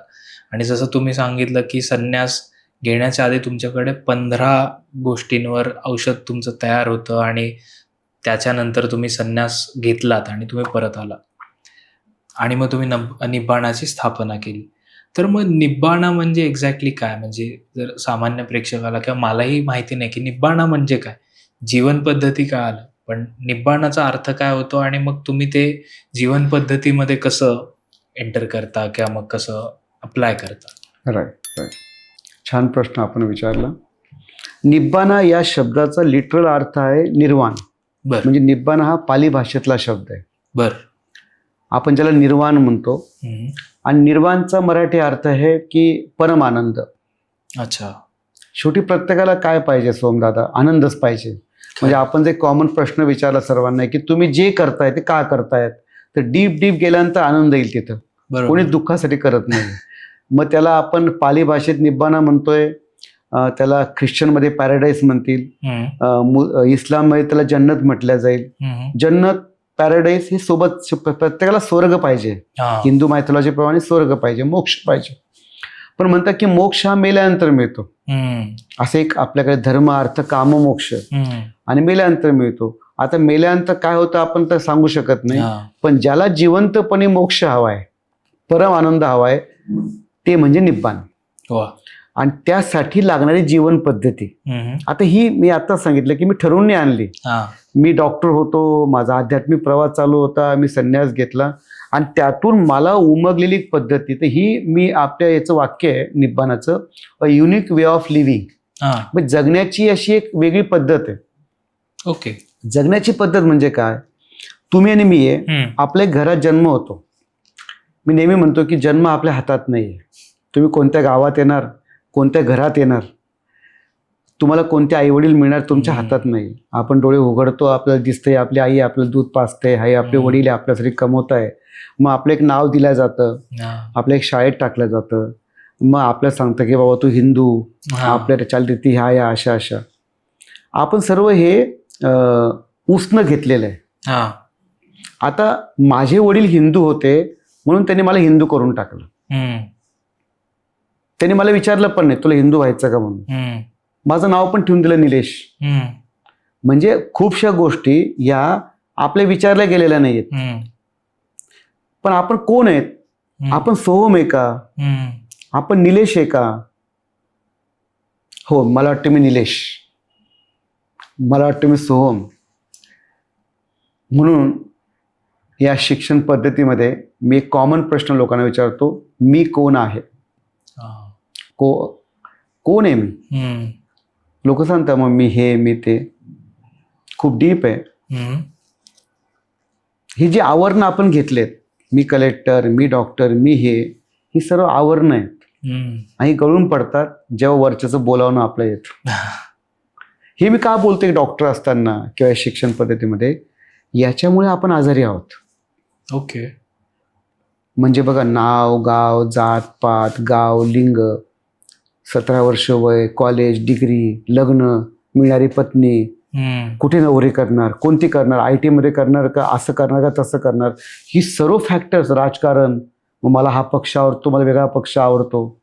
आणि जसं तुम्ही सांगितलं की संन्यास घेण्याच्या आधी तुमच्याकडे 15 गोष्टींवर औषध तुमचं तयार होतं आणि त्याच्यानंतर तुम्ही संन्यास घेतलात आणि तुम्ही परत आला आणि मग तुम्ही निब्बाणाची स्थापना केली. तर मग निब्बाणा म्हणजे एक्झॅक्टली काय, म्हणजे जर सामान्य प्रेक्षकाला किंवा मलाही माहिती नाही की निब्बाणा म्हणजे काय, जीवन पद्धती काय आलं, पण निब्बाणाचा अर्थ काय होतो आणि मग तुम्ही ते जीवन पद्धतीमध्ये कसं एंटर करता किंवा मग कसं अप्लाय करता? राईट. छान प्रश्न आपण विचारला. निब्बाणा या शब्दाचा लिटरल अर्थ आहे निर्वाण. म्हणजे निब्बाणा हा पाली भाषेतला शब्द आहे. बर. आपण ज्याला निर्वाण म्हणतो. आणि निर्वाणचा मराठी अर्थ आहे की परमानंद. अच्छा. शेवटी प्रत्येकाला काय पाहिजे सोमदादा, आनंदच पाहिजे. म्हणजे आपण जे कॉमन प्रश्न विचारला सर्वांना की तुम्ही जे करताय ते का करतायत, तर डीप गेल्यानंतर आनंद येईल तिथं. कोणी दुःखासाठी करत नाही. मग त्याला आपण पाली भाषेत निब्बाणा म्हणतोय, त्याला ख्रिश्चनमध्ये पॅराडाईस म्हणतील, इस्लाममध्ये त्याला जन्नत म्हटल्या जाईल. जन्नत, पॅराडाईस हे सोबत, प्रत्येकाला स्वर्ग पाहिजे. हिंदू मायथॉलॉजी प्रमाणे स्वर्ग पाहिजे, मोक्ष पाहिजे. पण म्हणतात की मोक्ष हा मेल्यानंतर मिळतो. असं एक आपल्याकडे धर्म, अर्थ, काम, मोक्ष आणि मेल्यानंतर मिळतो. आता मेल्यानंतर काय होतं आपण तर सांगू शकत नाही, पण ज्याला जिवंतपणे मोक्ष हवाय, परम आनंद हवाय, ते म्हणजे निब्बाण. आणि त्यासाठी लागणारी जीवन पद्धती. आता ही मी आता सांगितलं की मी ठरवून नाही आणली. मी डॉक्टर होतो, माझा आध्यात्मिक प्रवास चालू होता, मी संन्यास घेतला आणि त्यातून मला उमगलेली पद्धती. तर ही मी आपल्या याचं वाक्य आहे निब्बाणाचं, a unique way of living. म्हणजे जगण्याची अशी एक वेगळी पद्धत आहे. ओके. जगण्याची पद्धत म्हणजे काय, तुम्ही आणि मी आहे, आपल्या घरात जन्म होतो. मी नेहमी म्हणतो की जन्म आपल्या हातात नाही आहे. तुम्ही कोणत्या गावात येणार, कोणत्या घरात येणार, तुम्हाला कोणते आई वडील मिळणार तुमच्या हातात नाही. आपण डोळे उघडतो, आपल्याला दिसतंय आपली आई आपल्याला दूध पाजते, आई आपले वडील आपल्यासाठी कमवत आहे. मग आपलं एक नाव दिलं जातं, आपल्या एक शाळेत टाकलं जातं. मग आपल्याला सांगतं की बाबा तू हिंदू, आपल्या चालरीती ह्या या अशा अशा. आपण सर्व हे उसनं घेतलेलं आहे. आता माझे वडील हिंदू होते म्हणून त्यांनी मला हिंदू करून टाकलं. त्यांनी मला विचारलं पण नाही तुला हिंदू व्हायचं का म्हणून. माझं नाव पण ठेवून दिलं निलेश. म्हणजे खूपशा गोष्टी या आपल्या विचारल्या गेलेल्या नाहीयेत. पण आपण कोण आहेत? आपण सोहम आहे का? आपण निलेश आहे का? हो, मला वाटतं मी निलेश, मला वाटतं मी सोहम. म्हणून या शिक्षण पद्धतीमध्ये मी एक कॉमन प्रश्न लोकांना विचारतो, मी कोण आहे? कोण आहे मी? लोक सांगतात मग मी हे मी ते. खूप डीप आहे. ही जी आवरणं आपण घेतलेत, मी कलेक्टर, मी डॉक्टर, मी हे, ही सर्व आवरणं आहेत आणि गळून पडतात जेव्हा वरच्याचं बोलावणं आपलं येतं. हे मी का बोलतोय डॉक्टर असताना किंवा शिक्षण पद्धतीमध्ये, याच्यामुळे आपण आजारी आहोत. ओके. म्हणजे बघा, नाव, गाव, जात पात, गाव, लिंग, 17 वर्ष वय, कॉलेज, डिग्री, लग्न, मिळणारी पत्नी, कुठे नोकरी करणार, कोणती करणार, IT मध्ये करणार का, असं करणार का तसं करणार, ही सर्व फॅक्टर्स. राजकारण, मग मला हा पक्ष आवडतो, मला वेगळा पक्ष आवडतो,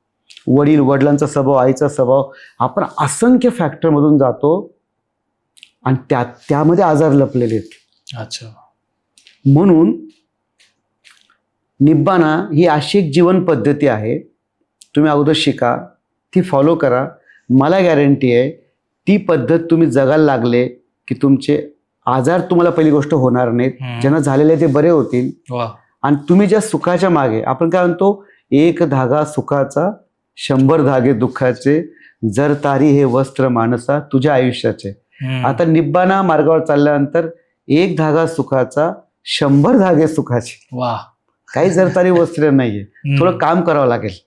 वडील वडिलांचा स्वभाव, आईचा स्वभाव, आपण असंख्य फॅक्टरमधून जातो आणि त्यामध्ये आजार लपलेले आहेत. अच्छा. म्हणून निब्बाणा ही अशी एक जीवन पद्धती आहे, तुम्ही अगोदर शिका, ती फॉलो करा. मला गॅरंटी आहे ती पद्धत तुम्ही जगायला लागले की तुमचे आजार तुम्हाला पहिली गोष्ट होणार नाहीत. ज्यांना झालेले ते बरे होतील. आणि तुम्ही ज्या सुखाच्या मागे, आपण काय म्हणतो, एक धागा सुखाचा 100 धागे दुःखाचे, जर तारी हे वस्त्र मानसा तुझ्या आयुष्याचे. आता निब्बाणा मार्गावर चालल्यानंतर एक धागा सुखाचा 100 धागे सुखाचे. काही जर तारी वस्त्र नाहीये. थोडं काम करावं लागेल.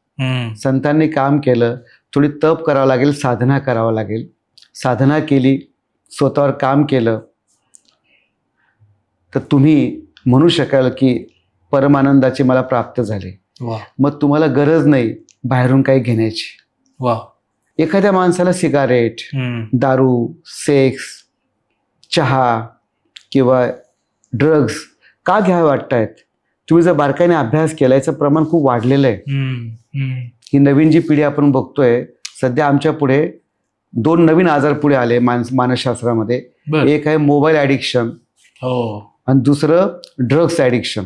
संतांनी काम केलं, थोडी तप करावं लागेल, साधना करावं लागेल. साधना केली, स्वतःवर काम केलं, तर तुम्ही म्हणू शकाल की परमानंदाची मला प्राप्त झाले. मग तुम्हाला गरज नाही बाहेरून काही घेण्याची. एखाद्या माणसाला सिगारेट, दारू, सेक्स, चहा किंवा ड्रग्ज का घ्यावे वाटतायत? तुम्ही जर बारकाईने अभ्यास केला, याचं प्रमाण खूप वाढलेलं आहे. ही नवीन जी पिढी आपण बघतोय सध्या, आमच्या पुढे 2 नवीन आजार पुढे आले मानसशास्त्रामध्ये. एक आहे मोबाईल ॲडिक्शन आणि दुसरं ड्रग्स ॲडिक्शन.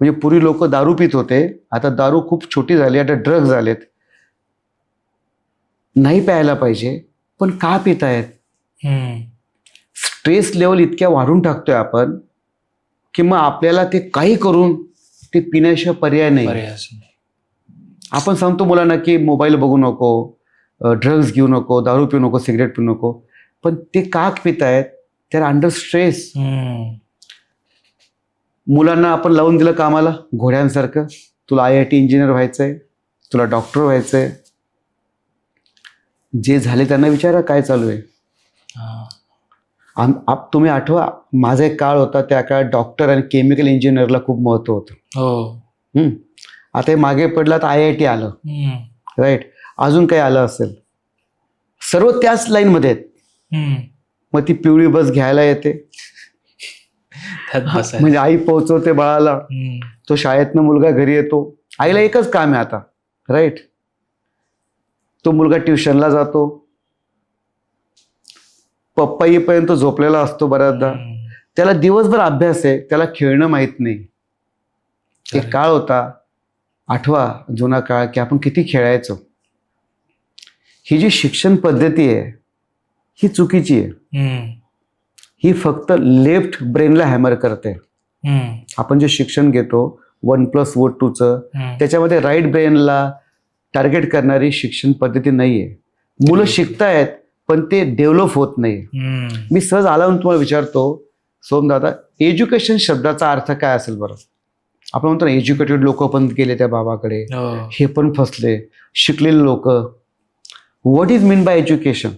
म्हणजे पूर्वी लोक दारू पित होते, आता दारू खूप छोटी झाली, आता ड्रग्ज झालेत. नाही प्यायला पाहिजे, पण का पितायत? स्ट्रेस लेवल इतक्या वाढून टाकतोय आपण की मग आपल्याला ते काही करून ते पिण्याशिवाय पर्याय नाही. आपण सांगतो मुलांना की मोबाईल बघू नको, ड्रग्ज घेऊ नको, दारू पिऊ नको, सिगरेट पिऊ नको, पण ते का पितायत? त्याला अंडर स्ट्रेस. मुलांना आपण लावून दिलं कामाला घोड्यांसारखं, तुला IIT इंजिनियर व्हायचंय, तुला डॉक्टर व्हायचंय. जे झाले त्यांना विचारा काय चालू आहे. तुम्ही आठवा, माझा एक काळ होता, त्या काळात डॉक्टर आणि केमिकल इंजिनियरला खूप महत्व होतं. आता हे मागे पडलं तर IIT आलं, राईट. अजून काही आलं असेल, सर्व त्याच लाईनमध्ये आहेत. मग ती पिवळी बस घ्यायला येते, म्हणजे आई पोहोचवते बाळाला, तो शाळेतनं मुलगा घरी येतो, आईला एकच काम आहे आता, राईट. तो मुलगा ट्युशनला जातो, पप्पा येईपर्यंत झोपलेला असतो बऱ्याचदा. त्याला दिवसभर अभ्यास आहे, त्याला खेळणं माहीत नाही. एक काळ होता, आठवा जुना काळ, की आपण किती खेळायचो. ही जी शिक्षण पद्धती आहे ही चुकीची आहे. ही फक्त लेफ्ट ब्रेनला हॅमर करते. आपण जे शिक्षण घेतो 1+2चं, त्याच्यामध्ये राईट ब्रेनला टार्गेट करणारी शिक्षण पद्धती नाहीये. मुलं शिकतायत पण ते डेव्हलप होत नाही. मी सहज आल्यावर तुम्हाला विचारतो, सोमदादा, एज्युकेशन शब्दाचा अर्थ काय असेल बरं? आपण म्हणतो ना, एज्युकेटेड लोक पण गेले त्या बाबाकडे, हे पण फसले, शिकलेले लोक. What is mean by education?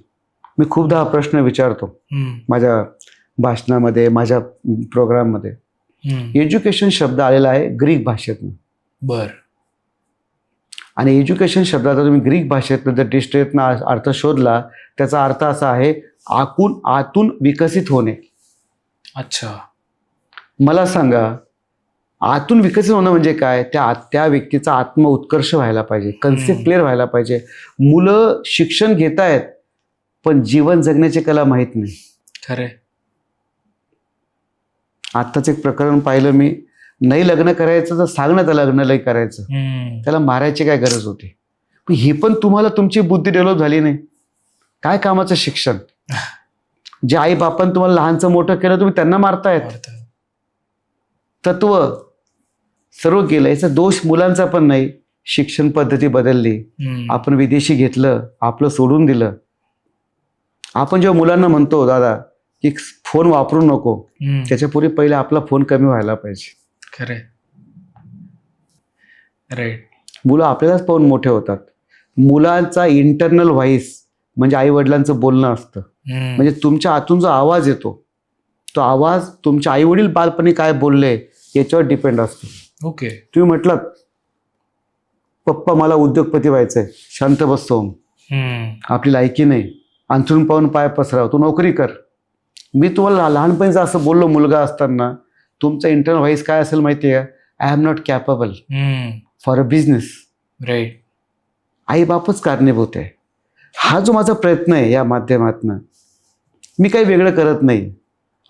मी खूपदा हा प्रश्न विचारतो माझ्या भाषणामध्ये, माझ्या प्रोग्राममध्ये. एज्युकेशन शब्द आलेला आहे ग्रीक भाषेतून. बर. आणि एज्युकेशन शब्दाचा तुम्ही ग्रीक भाषेतनं जर डिक्शनरीतनं अर्थ शोधला, त्याचा अर्थ असा आहे आतून विकसित होणे. अच्छा. मला सांगा, आतून विकसित होणं म्हणजे काय? त्या व्यक्तीचा आत्म उत्कर्ष व्हायला पाहिजे, कन्सेप्ट क्लिअर व्हायला पाहिजे. मुलं शिक्षण घेत आहेत पण जीवन जगण्याची कला माहीत नाही. खरे. आत्ताच एक प्रकरण पाहिलं मी. नाही लग्न करायचं तर सांग ना त्याला लग्न नाही करायचं, त्याला मारायची काय गरज होती? पण ही पण तुम्हाला तुमची बुद्धी डेव्हलप झाली नाही. काय कामाचं शिक्षण? जे आई बापान तुम्हाला लहानचं मोठं केलं तुम्ही त्यांना मारतायत. तत्व सर्व केलं. याचा दोष मुलांचा पण नाही. शिक्षण पद्धती बदलली, आपण विदेशी घेतलं, आपलं सोडून दिलं. आपण जेव्हा मुलांना म्हणतो दादा की फोन वापरू नको, त्याच्यापूर्वी पहिले आपला फोन कमी व्हायला पाहिजे. खरे. राईट. मुलं आपल्यालाच पाहून मोठे होतात. मुलांचा इंटरनल व्हॉइस म्हणजे आई वडिलांचं बोलणं असतं. म्हणजे तुमच्या आतून जो आवाज येतो, तो आवाज तुमच्या आई वडील बालपणी काय बोलले याच्यावर डिपेंड असतो. ओके. तुम्ही म्हटलात पप्पा मला उद्योगपती व्हायचंय, शांत बसतो, आपली लायकी नाही, अंथरून पाहून पाय पसराव, तू नोकरी कर. मी तुम्हाला लहानपणीच असं बोललो मुलगा असताना, तुमचा इंटरनल व्हॉइस काय असेल माहिती आहे? I am not capable for a business. Right. आई बापच कारणीभूत आहे. हा जो माझा प्रयत्न आहे या माध्यमातनं, मी काही वेगळं करत नाही.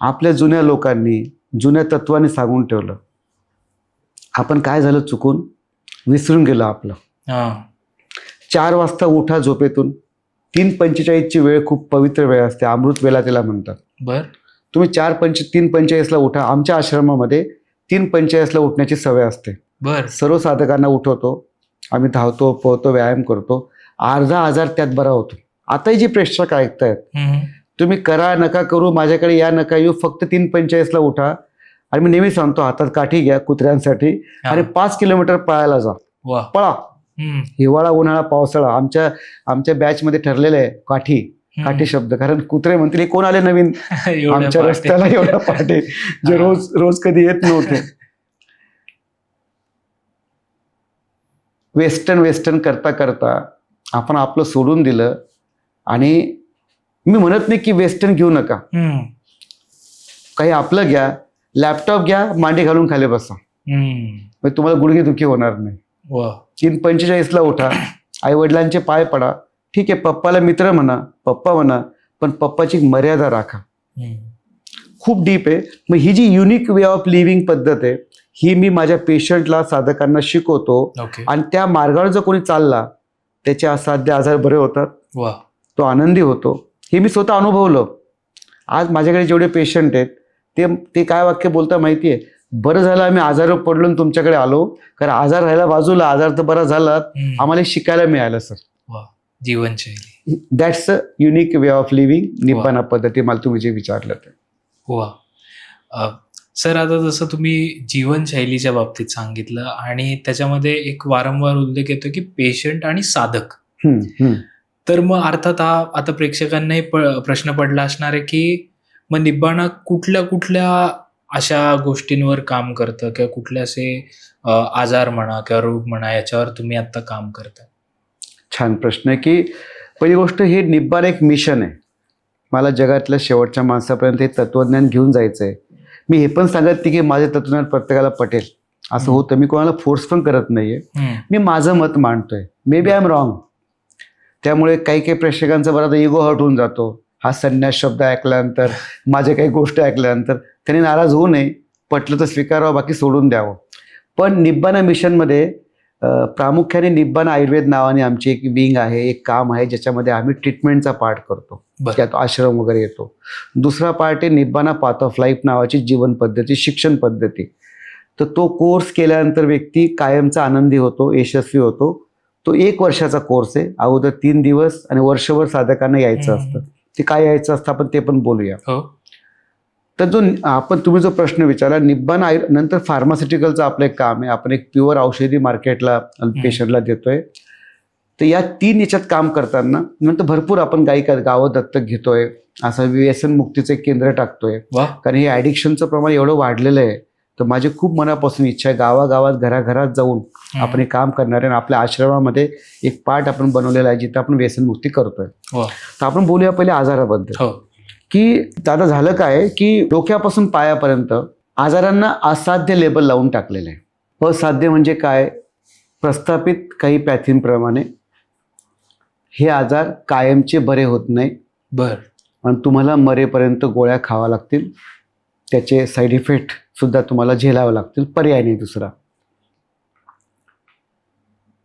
आपल्या जुन्या लोकांनी जुन्या तत्वाने सांगून ठेवलं. आपण काय झालं चुकून विसरून गेलो आपलं. 4 वाजता उठा झोपेतून. 3:45ची वेळ खूप पवित्र वेळ असते, अमृत वेळा त्याला म्हणतात. बर. तुम्ही 3:45ला उठा. आमच्या आश्रमामध्ये 3:45ला उठण्याची सवय असते. बर. सर्व साधकांना उठवतो, आम्ही धावतो, पोहतो, व्यायाम करतो. अर्धा आजार त्यात बरा होतो. आताही जे प्रेक्षक ऐकतायत, तुम्ही करा नका करू, माझ्याकडे या नका येऊ, फक्त 3:45ला उठा. आणि मी नेहमी सांगतो हातात काठी घ्या कुत्र्यांसाठी आणि 5 किलोमीटर पळायला जा. पळा. हिवाळा, उन्हाळा, पावसाळा आमच्या बॅचमध्ये ठरलेलं आहे काठी शब्द. कारण कुत्रे म्हणतील कोण आले नवीन आमच्या रस्त्याला एवढ्या पहाटे, जे रोज कधी येत नव्हते. वेस्टर्न करता करता आपण आपलं सोडून दिलं. आणि मी म्हणत नाही की वेस्टर्न घेऊ नका, काही आपलं घ्या. लॅपटॉप घ्या, मांडी घालून खाली बसा, मग तुम्हाला गुडघे दुखी होणार नाही. 3:45ला उठा, आई वडिलांचे पाय पडा. ठीक आहे, पप्पाला मित्र म्हणा, पप्पा म्हणा, पण पप्पाची मर्यादा राखा. खूप डीप आहे. मग ही जी युनिक वे ऑफ लिव्हिंग पद्धत आहे, ही मी माझ्या पेशंटला, साधकांना शिकवतो. आणि त्या मार्गावर जर कोणी चालला त्याचे असाध्य आजार बरे होतात, तो आनंदी होतो. हे मी स्वतः अनुभवलं. आज माझ्याकडे जेवढे पेशंट आहेत ते काय वाक्य बोलता माहिती आहे? बरं झालं आम्ही आजारावर पडलो आणि तुमच्याकडे आलो, कारण आजार राहिला बाजूला, आजार तर बरा झाला, आम्हाला शिकायला मिळालं. सर, जीवनशैली, that's a unique way of living. निब्बाणा पद्धती मला तुम्ही जे विचारलं ते. सर, आता जसं तुम्ही जीवनशैलीच्या बाबतीत सांगितलं आणि त्याच्यामध्ये एक वारंवार उल्लेख येतो की पेशंट आणि साधक. तर मग अर्थात हा आता प्रेक्षकांनाही प्रश्न पडला असणार आहे की मग निब्बाणा कुठल्या कुठल्या अशा गोष्टींवर काम करतं किंवा कुठले असे आजार म्हणा किंवा रोग म्हणा याच्यावर तुम्ही आता काम करता? छान प्रश्न आहे. की पहिली गोष्ट, हे निब्बाणा एक मिशन आहे. मला जगातल्या शेवटच्या माणसापर्यंत हे तत्वज्ञान घेऊन जायचं आहे. मी हे पण सांगत नाही की माझे तत्वज्ञान प्रत्येकाला पटेल असं होतं. मी कोणाला फोर्स पण करत नाहीये. मी माझं मत मांडतोय. Maybe I am wrong. त्यामुळे काही प्रेक्षकांचा बराच इगो हर्ट होऊन जातो. हा संन्यास शब्द ऐकल्यानंतर, माझ्या काही गोष्टी ऐकल्यानंतर त्यांनी नाराज होऊ नये. पटलं तर स्वीकारावं, बाकी सोडून द्यावं. पण निब्बाणा मिशनमध्ये प्रामुख्याने निब्बाणा आयुर्वेद नावाने आमची एक विंग आहे, एक काम आहे, ज्याच्यामध्ये आम्ही ट्रीटमेंटचा पार्ट करतो. त्यात आश्रम वगैरे येतो. दुसरा पार्ट आहे निब्बाणा पाथ ऑफ लाईफ नावाची जीवन पद्धती, शिक्षण पद्धती. तर तो कोर्स केल्यानंतर व्यक्ती कायमचा आनंदी होतो, यशस्वी होतो. तो 1 वर्षाचा कोर्स आहे. अगोदर 3 दिवस आणि वर्षभर साधकांना यायचं असतं. ते काय यायचं असतं आपण ते पण बोलूया. तर तुम्ही जो प्रश्न विचारला, निब्बाणा नंतर फार्मास्युटिकलचं आपलं एक काम आहे. आपण एक प्युअर औषधी मार्केटला पेशंटला देतोय. तर या 3 याच्यात काम करताना नंतर भरपूर आपण गावं दत्तक घेतोय, असं व्यसन मुक्तीचं एक केंद्र टाकतोय. वा. कारण हे ॲडिक्शनचं प्रमाण एवढं वाढलेलं आहे. तर माझी खूप मनापासून इच्छा आहे गावागावात घराघरात जाऊन आपण हे काम करणार आहे. आणि आपल्या आश्रमामध्ये एक पार्ट आपण बनवलेला आहे जिथं आपण व्यसनमुक्ती करतोय. वा. तर आपण बोलूया पहिले आजाराबद्दल. हो. की दादा झालं काय की डोक्यापासून पायापर्यंत आजारांना असाध्य लेबल लावून टाकलेलं आहे. असाध्य म्हणजे काय, प्रस्थापित काही पॅथींप्रमाणे हे आजार कायमचे बरे होत नाही. बर. आणि तुम्हाला मरेपर्यंत गोळ्या खावा लागतील, त्याचे साईड इफेक्ट सुद्धा तुम्हाला झेलावे लागतील, पर्याय नाही दुसरा.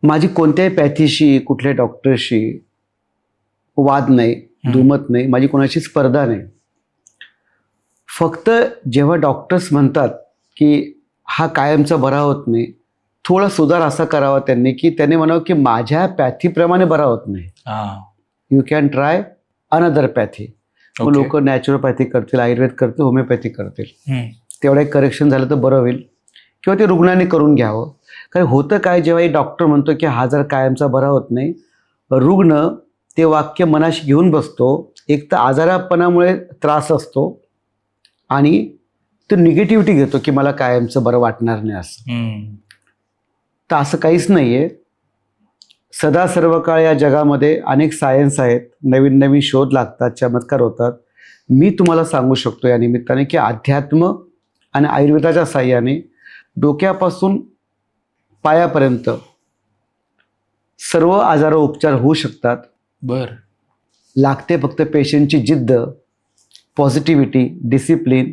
माझी कोणत्याही पॅथीशी कुठल्या डॉक्टरशी वाद नाही, दुमत नाही, माझी कोणाची स्पर्धा नाही. फक्त जेव्हा डॉक्टर्स म्हणतात की हा कायमचा बरा होत नाही, थोडा सुधार असा करावा त्यांनी की त्यांनी म्हणावं की माझ्या पॅथीप्रमाणे बरा होत नाही, यू कॅन ट्राय अनदर पॅथी. लोक नॅचरोपॅथी करतील, आयुर्वेद करतील, होमिओपॅथी करतील. तेवढं एक करेक्शन झालं तर बरं होईल, किंवा ते रुग्णाने करून घ्यावं. कारण होतं काय, जेव्हा एक डॉक्टर म्हणतो की हा जर कायमचा बरा होत नाही, रुग्ण ते वाक्य मनाशी घेऊन बसतो. एक तर आजारापणामुळे त्रास असतो आणि तो निगेटिव्हिटी घेतो की मला कायमचं बरं वाटणार नाही असं. तर असं काहीच नाही आहे. सदा सर्व काळ या जगामध्ये अनेक सायन्स आहेत, नवीन नवीन शोध लागतात, चमत्कार होतात. मी तुम्हाला सांगू शकतो या निमित्ताने की अध्यात्म आणि आयुर्वेदाच्या साह्याने डोक्यापासून पायापर्यंत सर्व आजार उपचार होऊ शकतात. बर. लागते फक्त पेशंटची जिद्द, पॉझिटिव्हिटी, डिसिप्लिन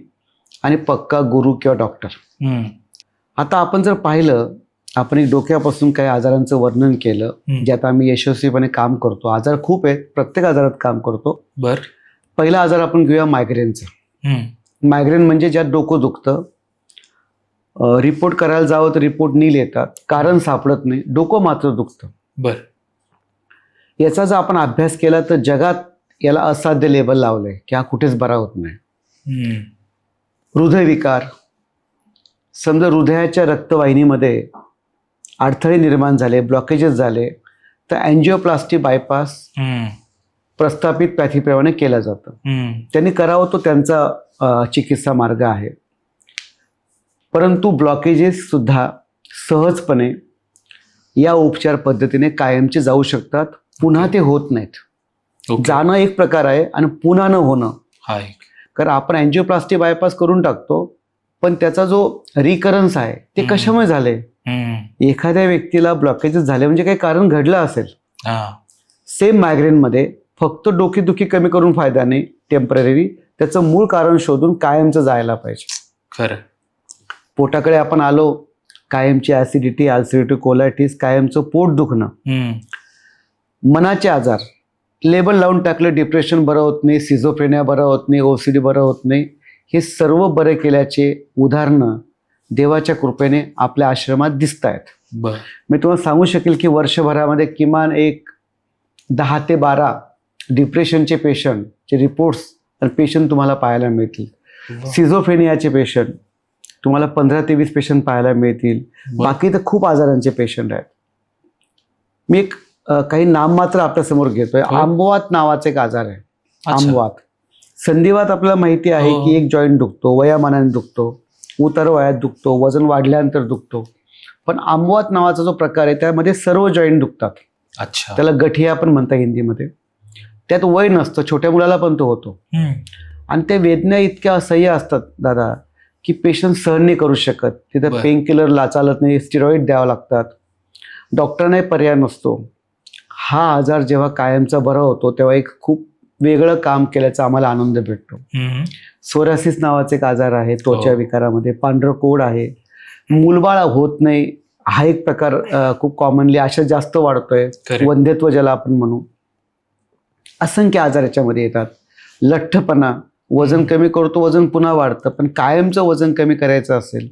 आणि पक्का गुरु किंवा डॉक्टर. आता आपण जर पाहिलं, आपण एक डोक्यापासून काही आजारांचं वर्णन केलं, ज्यात आम्ही यशस्वीपणे काम करतो. आजार खूप आहेत, प्रत्येक आजारात काम करतो. बर. पहिला आजार आपण घेऊया मायग्रेनचा. मायग्रेन म्हणजे ज्यात डोकं दुखतं, रिपोर्ट करायला जावं तर रिपोर्ट नील येतात, कारण सापडत नाही, डोकं मात्र दुखतं. बर. याचा जर आपण अभ्यास केला तर जगात याला असाध्य लेबल लावलंय की हा कुठेच बरा होत नाही. हृदयविकार, समजा हृदयाच्या रक्तवाहिनीमध्ये अडथळे निर्माण झाले, ब्लॉकेजेस झाले, तर अँजिओप्लास्टी बायपास प्रस्थापित पॅथीप्रमाणे केला जातं. त्यांनी करावं तो त्यांचा चिकित्सा मार्ग आहे. परंतु ब्लॉकेजेस सुद्धा सहजपणे या उपचार पद्धतीने कायमचे जाऊ शकतात, पुन्हा ते होत नाहीत. जाणं एक प्रकार आहे आणि पुन्हा न होणं हा. कारण आपण अँजिओप्लास्टी बायपास करून टाकतो, पण त्याचा जो रिकरन्स आहे ते कशामुळे झाले. एखाद्या व्यक्तीला ब्लॉकेजेस झाले म्हणजे काही कारण घडलं असेल. सेम मायग्रेनमध्ये फक्त डोकेदुखी कमी करून फायदा नाही, टेम्पररी, त्याचं मूळ कारण शोधून कायमचं जायला पाहिजे. खरं. पोटाकडे आपण आलो, कायमची ऍसिडिटी, अल्सरेटिव्ह कोलायटिस, कायमचं पोट दुखणं. मनाचे आजार लेबल लावून टाकलं, डिप्रेशन बरं होत नाही, सिझोफ्रेनिया बरं होत नाही, ओसीडी बरं होत नाही. हे सर्व बरे केल्याचे उदाहरणं देवाच्या कृपेने आपल्या आश्रमात दिसत आहेत. मी तुम्हाला सांगू शकेल की वर्षभरामध्ये किमान एक 10 ते 12 डिप्रेशनचे पेशंटचे रिपोर्ट्स आणि पेशंट तुम्हाला पाहायला मिळतील. सिझोफ्रेनियाचे पेशंट तुम्हाला 15 ते 20 पेशंट पाहायला मिळतील. बाकी तर खूप आजारांचे पेशंट आहेत. मी एक काही नाममात्र आपल्यासमोर घेतोय. आंबवात नावाचा एक आजार आहे. आंबवात, संधिवात आपल्याला माहिती आहे की एक जॉईंट दुखतो, वयामानाने दुखतो, उतार वयात दुखतो, वजन वाढल्यानंतर दुखतो. पण आंबवात नावाचा जो प्रकार आहे त्यामध्ये सर्व जॉईंट दुखतात. अच्छा. त्याला गठिया पण म्हणतात हिंदीमध्ये. त्यात वय नसतं, छोट्या मुलाला पण तो होतो. आणि त्या वेदना इतक्या असह्य असतात दादा की पेशंट सहन नाही करू शकत. तिथं पेन किलर चालत नाही, स्टिरॉइड द्यावं लागतात, डॉक्टरनाही पर्याय नसतो. हा आजार जेव्हा कायमचा बरा होतो तेव्हा एक खूप वेगळं काम केल्याचा आम्हाला आनंद भेटतो. सोरासिस नावाचा एक आजार आहे त्वचा विकारामध्ये, पांढरं कोड आहे, मूलबाळ होत नाही, हा एक प्रकार खूप कॉमनली अशा जास्त वाढतोय, वंध्यत्व ज्याला आपण म्हणू. असंख्य आजार याच्यामध्ये येतात. लठ्ठपणा, वजन कमी करतो, वजन पुन्हा वाढतं, पण कायमचं वजन कमी करायचं असेल.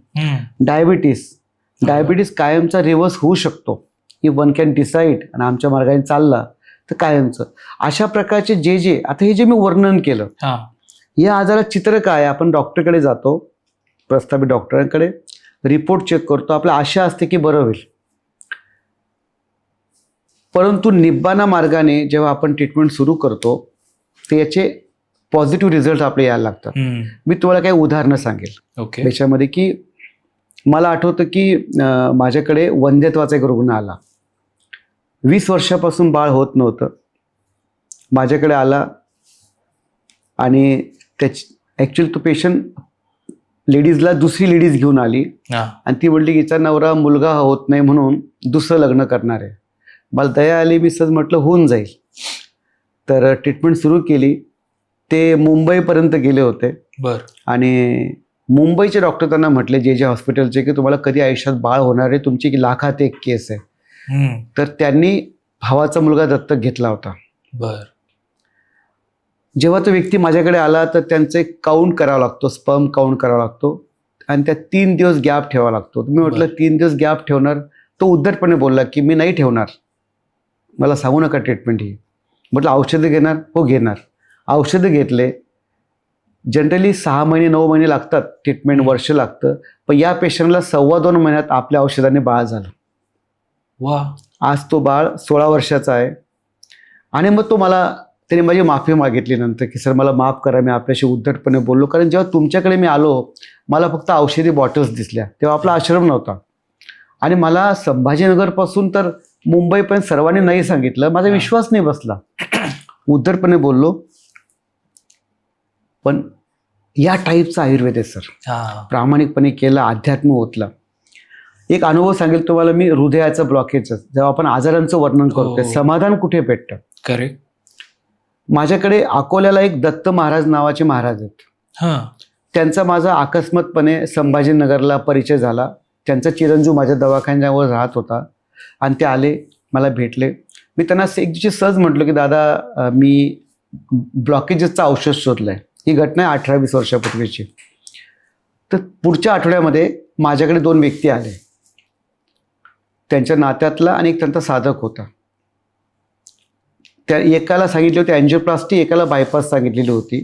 डायबिटीस कायमचा रिव्हर्स होऊ शकतो, इफ वन कॅन डिसाईड आणि आमच्या मार्गाने चालला तर कायमचं. अशा प्रकारचे जे आता हे जे मी वर्णन केलं, या आजारात चित्र काय, आपण डॉक्टरकडे जातो, प्रस्थापित डॉक्टरांकडे, रिपोर्ट चेक करतो, आपल्या आशा असते की बरं होईल. परंतु निब्बाणा मार्गाने जेव्हा आपण ट्रीटमेंट सुरू करतो ते याचे पॉझिटिव्ह रिझल्ट आपले यायला लागतात. मी तुम्हाला काही उदाहरणं सांगेल ओके. त्याच्यामध्ये की मला आठवतं की माझ्याकडे वंध्यत्वाचा एक रुग्ण आला. 20 वर्षापासून बाळ होत नव्हतं. माझ्याकडे आला आणि त्याची ॲक्च्युली तो पेशंट लेडीजला दुसरी लेडीज घेऊन आली आणि ती म्हटली की हिचा नवरा मुलगा होत नाही म्हणून दुसरं लग्न करणार आहे. मला दया आली. मी सहज म्हटलं होऊन जाईल. तर ट्रीटमेंट सुरू केली. ते मुंबईपर्यंत गेले होते. बर. आणि मुंबईचे डॉक्टर त्यांना म्हटले जे हॉस्पिटलचे की तुम्हाला कधी आयुष्यात बाळ होणार आहे, तुमची लाखात एक केस आहे. तर त्यांनी भावाचा मुलगा दत्तक घेतला होता. बर. जेव्हा तो व्यक्ती माझ्याकडे आला तर त्यांचं एक काउंट करावा लागतो, स्पर्म काउंट करावा लागतो आणि त्यात 3 दिवस गॅप ठेवावा लागतो. मी म्हटलं 3 दिवस गॅप ठेवणार. तो उद्धटपणे बोलला की मी नाही ठेवणार, मला सांगू नका ट्रीटमेंट ही. म्हटलं औषधं घेणार? हो घेणार. औषधं घेतले. जनरली 6 महिने 9 महिने लागतात ट्रीटमेंट, वर्ष लागतं. पण या पेशंटला 2.25 महिन्यात आपल्या औषधाने बाळ झालं. वा. आज तो बाळ 16 वर्षाचा आहे. आणि मग तो त्याने माझी माफी मागितली नंतर की सर मला माफ करा, मी आपल्याशी उद्धटपणे बोललो. कारण जेव्हा तुमच्याकडे मी आलो मला फक्त औषधी बॉटल्स दिसल्या, तेव्हा आपला आश्रम नव्हता. आणि मला संभाजीनगरपासून तर मुंबईपर्यंत सर्वांनी नाही सांगितलं. माझा विश्वास नाही बसला. उद्धटपणे बोललो. पण या टाईपचा आयुर्वेद आहे सर. प्रामाणिकपणे केला, अध्यात्म ओतला. एक अनुभव सांगेल तुम्हाला मी हृदयाचं ब्लॉकेजचं. जेव्हा आपण आजारांचं वर्णन करतोय समाधान कुठे भेटतं. करेक्ट. माझ्याकडे अकोल्याला एक दत्त महाराज नावाचे महाराज आहेत. त्यांचा माझा अकस्मातपणे संभाजीनगरला परिचय झाला. त्यांचा चिरंजीव माझ्या दवाखान्यावर राहत होता आणि ते आले, मला भेटले. मी त्यांना एक दिवशी सहज म्हटलं की दादा मी ब्लॉकेजेसचं औषध शोधलं आहे. ही घटना आहे 18-20 वर्षापूर्वीची. तर पुढच्या आठवड्यामध्ये माझ्याकडे 2 व्यक्ती आले. त्यांच्या नात्यातला आणि एक त्यांचा साधक होता. त्या एकाला सांगितली होती अँजिओप्लास्टी, एकाला बायपास सांगितलेली होती.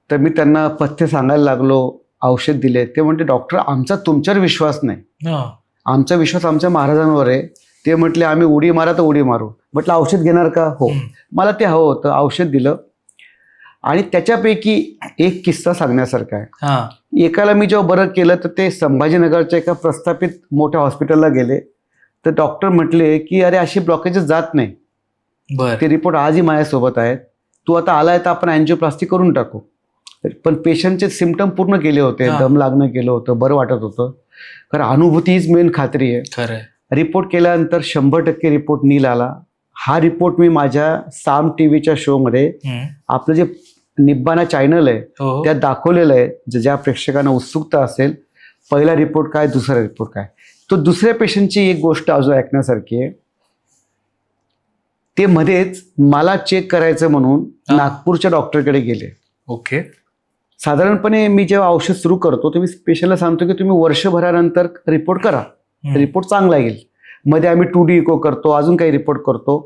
तर मी त्यांना पथ्य सांगायला लागलो, औषध दिले. ते म्हणते डॉक्टर आमचा तुमच्यावर विश्वास नाही, आमचा विश्वास आमच्या महाराजांवर आहे. ते म्हटले आम्ही उडी मारा तर उडी मारू. म्हटलं औषध घेणार का? हो. मला ते हवं होतं. औषध दिलं. आणि त्याच्यापैकी एक किस्सा सांगण्यासारखा आहे. एकाला मी जेव्हा बरं केलं तर ते संभाजीनगरच्या एका प्रस्थापित मोठ्या हॉस्पिटलला गेले. तर डॉक्टर म्हटले की अरे अशी ब्लॉकेजेस जात नाही. ते रिपोर्ट आजही माझ्यासोबत आहेत. तू आता आलाय तर आपण अँजिओप्लास्टी करून टाकू. पण पेशंटचे सिम्पटम पूर्ण केले होते. दम लागणं केलं होतं, बरं वाटत होतं. कारण अनुभूती हीच मेन खात्री आहे. रिपोर्ट केल्यानंतर 100% रिपोर्ट नील आला. हा रिपोर्ट मी माझ्या साम टीव्हीच्या शोमध्ये आपलं जे निब्बाणा चॅनल आहे त्यात दाखवलेलं आहे. ज्या प्रेक्षकांना उत्सुकता असेल पहिला रिपोर्ट काय, दुसरा रिपोर्ट काय. तो दुसऱ्या पेशंटची एक गोष्ट अजून ऐकण्यासारखी आहे. ते मध्येच मला चेक करायचं म्हणून नागपूरच्या डॉक्टरकडे गेले. ओके. साधारणपणे मी जेव्हा औषध सुरू करतो तर मी पेशंटला सांगतो की तुम्ही वर्षभरानंतर रिपोर्ट करा, रिपोर्ट चांगला येईल. मध्ये आम्ही 2D इको करतो, अजून काही रिपोर्ट करतो.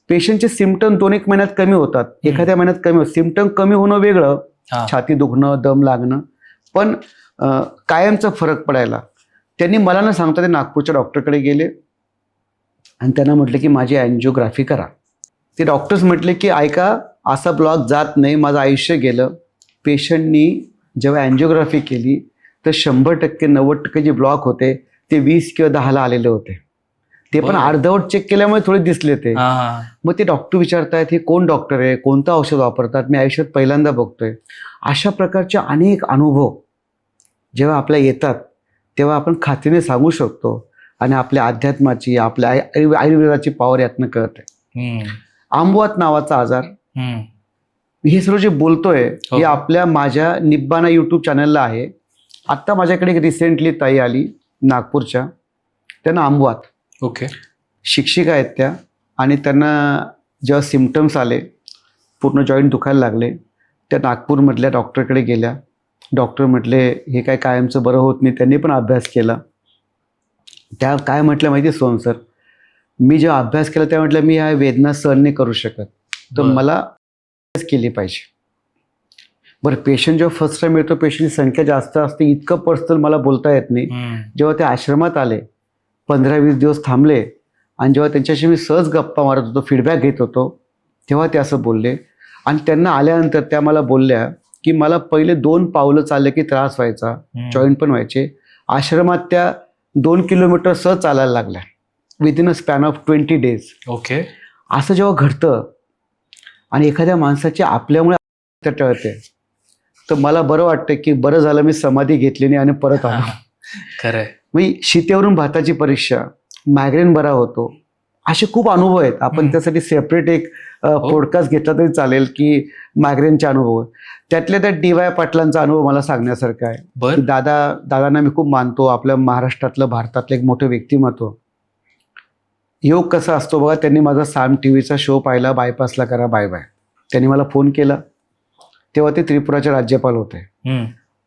पेशंटचे सिम्पटम 2-1 महिन्यात कमी होतात, एखाद्या महिन्यात कमी होतात. सिम्पटम कमी होणं वेगळं, छाती दुखणं, दम लागणं, पण कायमचा फरक पडायला. त्यांनी मला न सांगता ते नागपूरच्या डॉक्टरकडे गेले आणि त्यांना म्हटलं की माझी अँजिओग्राफी करा. ते डॉक्टर्स म्हटले की ऐका असा ब्लॉक जात नाही, माझं आयुष्य गेलं. पेशंटनी जेव्हा अँजिओग्राफी केली तर 100% 90% जे ब्लॉक होते ते 20 किंवा 10ला आलेले होते. ते पण अर्धवट चेक केल्यामुळे थोडे दिसले ते. मग ते डॉक्टर विचारतायत हे कोण डॉक्टर आहे, कोणतं औषध वापरतात, मी आयुष्यात पहिल्यांदा बघतोय. अशा प्रकारचे अनेक अनुभव जेव्हा आपल्या येतात तेव्हा आपण खात्रीने सांगू शकतो आणि आपल्या अध्यात्माची, आपल्या आयुर्वेदाची पॉवर यातनं कळते. आंबवात नावाचा आजार, हे सर्व जे बोलतोय हे आपल्या माझ्या निब्बाणा यूट्यूब चॅनलला आहे. आत्ता माझ्याकडे एक रिसेंटली ताई आली नागपूरच्या, त्यांना आंबवात. ओके. शिक्षिका आहेत त्या. आणि त्यांना जेव्हा सिम्पटम्स आले, पूर्ण जॉईंट दुखायला लागले, त्या नागपूरमधल्या डॉक्टरकडे गेल्या. डॉक्टर म्हटले हे काय कायमचं बरं होत नाही. त्यांनी पण अभ्यास केला. त्या काय म्हटल्या माहिती सोन सर, मी जेव्हा अभ्यास केला त्या म्हटलं मी ह्या वेदना सहन नाही करू शकत, तर मला केली पाहिजे. बरं, पेशंट जेव्हा फर्स्ट टाइम येतो पेशंटची संख्या जास्त असते, इतकं पर्सनल मला बोलता येत नाही. जेव्हा ते आश्रमात आले, 15-20 दिवस थांबले आणि जेव्हा त्यांच्याशी मी सहज गप्पा मारत होतो, फीडबॅक घेत होतो, तेव्हा ते असं बोलले. आणि त्यांना आल्यानंतर त्या मला बोलल्या की मला पहिले 2 पावलं चालले की त्रास व्हायचा, जॉईंट पण व्हायचे. आश्रमात त्या 2 किलोमीटर सहज चालायला लागल्या within a span of 20 days. Okay. असं जेव्हा घडतं आणि एखाद्या माणसाची आपल्यामुळे टळते, तर मला बरं वाटतं की बरं झालं मी समाधी घेतली नाही आणि परत आलो. खरंय. मी शितेवरून भाताची परीक्षा, मायग्रेन बरा होतो, असे खूप अनुभव आहेत. आपण त्यासाठी सेपरेट एक पॉडकास्ट घेतला तरी चालेल की मायग्रेनचे अनुभव. त्यातल्या त्यात डी.वाय. पाटलांचा अनुभव मला सांगण्यासारखा आहे. की दादांना मी खूप मानतो. आपल्या महाराष्ट्रातलं, भारतातलं एक मोठं व्यक्तिमत्व. योग कसा असतो बघा, त्यांनी माझा साम टीव्हीचा शो पाहिला, बायपासला करा बाय बाय. त्यांनी मला फोन केला, तेव्हा ते त्रिपुराचे राज्यपाल होते.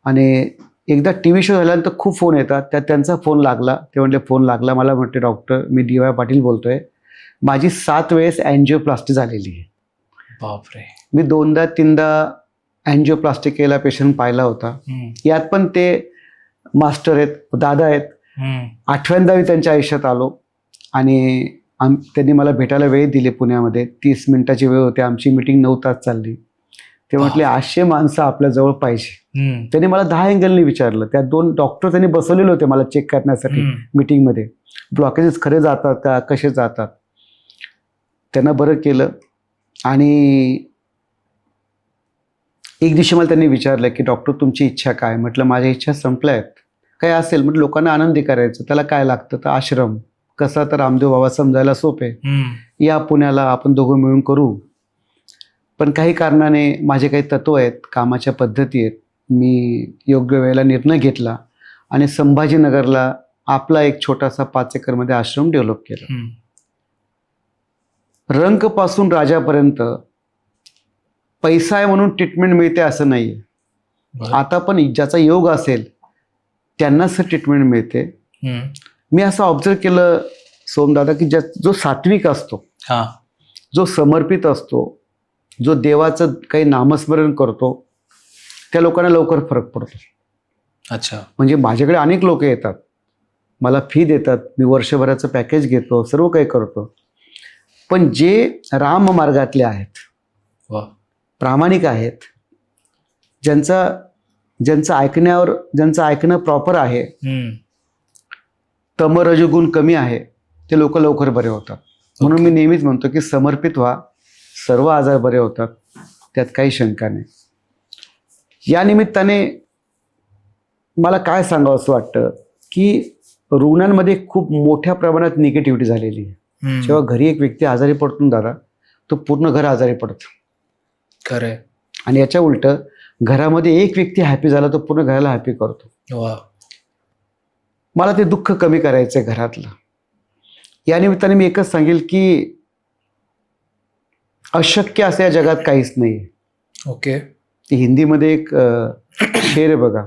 आणि एकदा टी.व्ही. शो झाल्यानंतर खूप फोन येतात, त्यात त्यांचा फोन लागला. ते म्हटले फोन लागला, मला म्हटले डॉक्टर मी डी.वाय. पाटील बोलतोय, माझी 7 वेळेस अँजिओप्लास्टी झालेली आहे. बापरे. मी 2दा-3दा अँजिओप्लास्टी केला, पेशंट पाहिला होता. यात पण ते मास्टर आहेत, दादा आहेत. 8व्यांदा मी त्यांच्या आयुष्यात आलो आणि त्यांनी मला भेटायला वेळ दिली पुण्यामध्ये. 30 मिनिटाची वेळ होती, आमची मीटिंग 9 तास चालली. ते म्हटले 800 माणसं आपल्याजवळ पाहिजे. त्यांनी मला 10 अँगलनी विचारलं. त्या 2 डॉक्टर त्यांनी बसवलेले होते मला चेक करण्यासाठी मीटिंगमध्ये. ब्लॉकेजेस खरे जातात का, कसे जातात. त्यांना बरं केलं. आणि एक दिवशी मला त्यांनी विचारलं की डॉक्टर तुमची इच्छा काय. म्हटलं माझ्या इच्छा संपल्या आहेत. काय असेल म्हटलं, लोकांना आनंदी करायचं, त्याला काय लागतं तर आश्रम. कसा तर रामदेव बाबा समजायला सोपे, या पुण्याला आपण दोघं मिळून करू. पण काही कारणाने माझे काही तत्व आहेत, कामाच्या पद्धती आहेत. मी योग्य वेळेला निर्णय घेतला आणि संभाजीनगरला आपला एक छोटासा 5 एकरमध्ये आश्रम डेव्हलप केला. रंकपासून राजापर्यंत पैसा आहे म्हणून ट्रीटमेंट मिळते असं नाही. आता पण ज्याचा योग असेल त्यांनाच ट्रीटमेंट मिळते. मी असं ऑब्झर्व केलं सोमदादा की जो सात्विक असतो, जो समर्पित असतो, जो देवाचं काही नामस्मरण करतो, त्या लोकांना लवकर फरक पडतो. अच्छा. म्हणजे माझ्याकडे अनेक लोक येतात, मला फी देतात, मी वर्षभराचं पॅकेज घेतो, सर्व काही करतो. पण जे राम मार्गातले आहेत, प्रामाणिक आहेत, ज्यांचं ऐकणं प्रॉपर आहे, तमरजगुण कमी आहे, ते लोक लवकर बरे होतात. म्हणून मी नेहमीच म्हणतो की समर्पित व्हा, सर्व आजार बरे होतात, त्यात काही शंका नाही. या निमित्ताने मला काय सांगावं असं वाटतं की रुग्णांमध्ये खूप मोठ्या प्रमाणात निगेटिव्हिटी झालेली आहे. जेव्हा घरी एक व्यक्ती आजारी पडतो दादा, तो पूर्ण घर आजारी पडतं. खरंय. आणि याच्या उलट घरामध्ये एक व्यक्ती हॅपी झाला तो पूर्ण घराला हॅपी करतो. मला ते दुःख कमी करायचंय घरातलं. या निमित्ताने मी एकच सांगेल की अशक्य असं या जगात काहीच नाही. ओके. हिंदीमध्ये एक शेर आहे बघा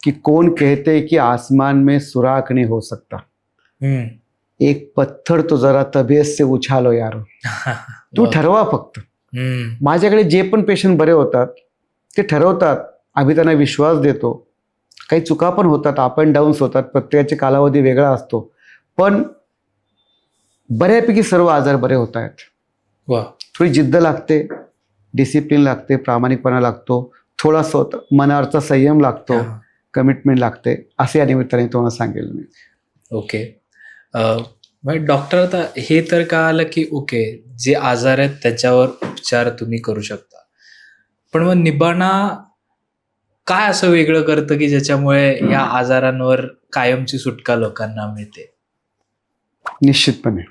कि कौन कहते कि आसमान में सुराख नहीं हो सकता, एक पत्थर तो जरा तबीयत से उछालो यारो. तू ठरवा फक्त. माझ्याकडे जे पण पेशंट बरे होतात ते ठरवतात, आम्ही त्यांना विश्वास देतो. काही चुका पण होतात, अप अँड डाऊन्स होतात, प्रत्येकाचे कालावधी वेगळा असतो, पण बऱ्यापैकी सर्व आजार बरे होत आहेत. थोडी जिद्द लागते, डिसिप्लिन लागते, प्रामाणिकपणा लागतो, थोडासा मनावरचा संयम लागतो, कमिटमेंट लागते, असे या निमित्ताने तुम्हाला सांगेल मी. ओके. डॉक्टर, आता हे तर कळालं की ओके, जे आजार आहेत त्याच्यावर उपचार तुम्ही करू शकता, पण मग निबाणा काय असं वेगळं करतं की ज्याच्यामुळे या आजारांवर कायमची सुटका लोकांना मिळते? निश्चितपणे.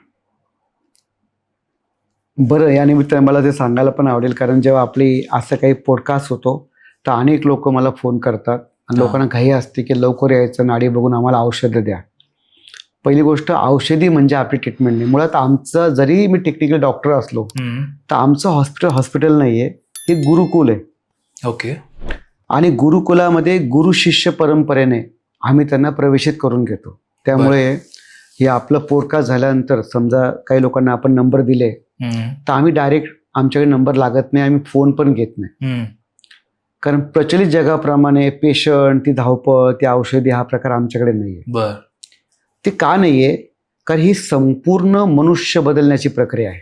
बरं, या निमित्ताने मला ते सांगायला पण आवडेल, कारण जेव्हा आपली असं काही पॉडकास्ट होतो तर अनेक लोक मला फोन करतात आणि लोकांना घाई असते की लवकर यायचं, नाडी बघून आम्हाला औषधं द्या. पहिली गोष्ट, औषधी म्हणजे आपली ट्रीटमेंट नाही. मुळात आमचं, जरी मी टेक्निकल डॉक्टर असलो तर आमचं हॉस्पिटल नाही आहे, हे गुरुकुल आहे. ओके. आणि गुरुकुलामध्ये गुरु शिष्य परंपरेने आम्ही त्यांना प्रवेशित करून घेतो. त्यामुळे हे आपलं पॉडकास्ट झाल्यानंतर समजा काही लोकांना आपण नंबर दिले तर आम्ही डायरेक्ट, आमच्याकडे नंबर लागत नाही, आम्ही फोन पण घेत नाही. कारण प्रचलित जगाप्रमाणे पेशंट, ती धावपळ, ती औषधी, हा प्रकार आमच्याकडे नाहीये. बर. ते का नाहीये? कारण ही संपूर्ण मनुष्य बदलण्याची प्रक्रिया आहे.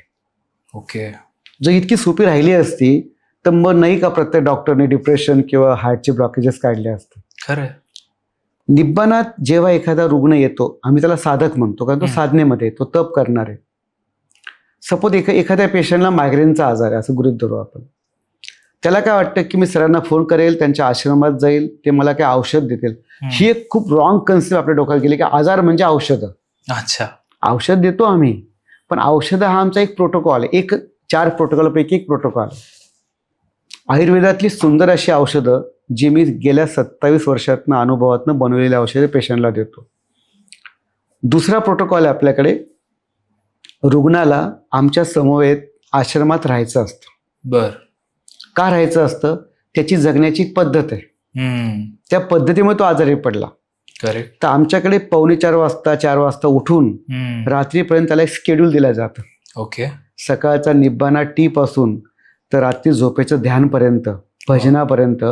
ओके. जर इतकी सोपी राहिली असती तर मग नाही का प्रत्येक डॉक्टरने डिप्रेशन किंवा हार्टचे ब्लॉकेजेस काढले असते. खरं. निब्बाणात जेव्हा एखादा रुग्ण येतो, आम्ही त्याला साधक म्हणतो कारण तो साधनेमध्ये तो तप करणार आहे. सपोज एखाद्या पेशंटला मायग्रेनचा आजार आहे असं गृहीत धरू आपण. त्याला काय वाटतं की मी सरांना फोन करेल, त्यांच्या आश्रमात जाईल, ते मला काय औषध देतील. ही एक खूप रॉंग कन्सेप्ट आपल्या डोक्यात गेली की आजार म्हणजे औषधं. अच्छा. औषध देतो आम्ही, पण औषधं हा आमचा एक प्रोटोकॉल आहे, 4 प्रोटोकॉलपैकी एक प्रोटोकॉल आहे. आयुर्वेदातली सुंदर अशी औषधं जी मी गेल्या 27 वर्षातनं अनुभवातनं बनवलेली औषधं पेशंटला देतो. दुसरा प्रोटोकॉल आहे आपल्याकडे, रुग्णाला आमच्या समवेत आश्रमात राहायचं असतं. बर. का राहायचं असतं? त्याची जगण्याची पद्धत आहे. त्या पद्धतीमुळे तो आजारी पडला. करेक्ट. तर आमच्याकडे 3:45 4 वाजता उठून रात्रीपर्यंत त्याला एक शेड्यूल दिलं जातं. ओके. सकाळचा निब्बाणा टी पासून तर रात्री झोपेचं ध्यानपर्यंत, भजनापर्यंत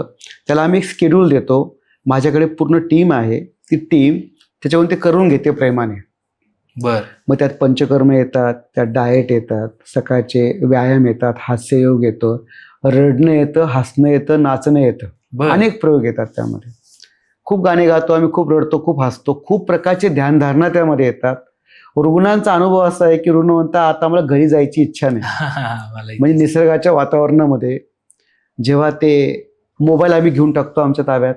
त्याला आम्ही एक शेड्यूल देतो. माझ्याकडे पूर्ण टीम आहे. ती टीम त्याच्यावरून ते करून घेते प्रेमाने. बर. मग त्यात पंचकर्म येतात, त्यात डाएट येतात, सकाळचे व्यायाम येतात, हास्ययोग येतं, रडणं येतं, हसणं येतं, नाचणं येतं. अनेक प्रयोग येतात त्यामध्ये. खूप गाणे गातो आम्ही, खूप रडतो, खूप हसतो, खूप प्रकारचे ध्यानधारणा त्यामध्ये येतात. रुग्णांचा अनुभव असा आहे की रुग्ण म्हणतात आता मला घरी जायची इच्छा नाही. म्हणजे निसर्गाच्या वातावरणामध्ये जेव्हा ते मोबाईल आम्ही घेऊन टाकतो आमच्या ताब्यात,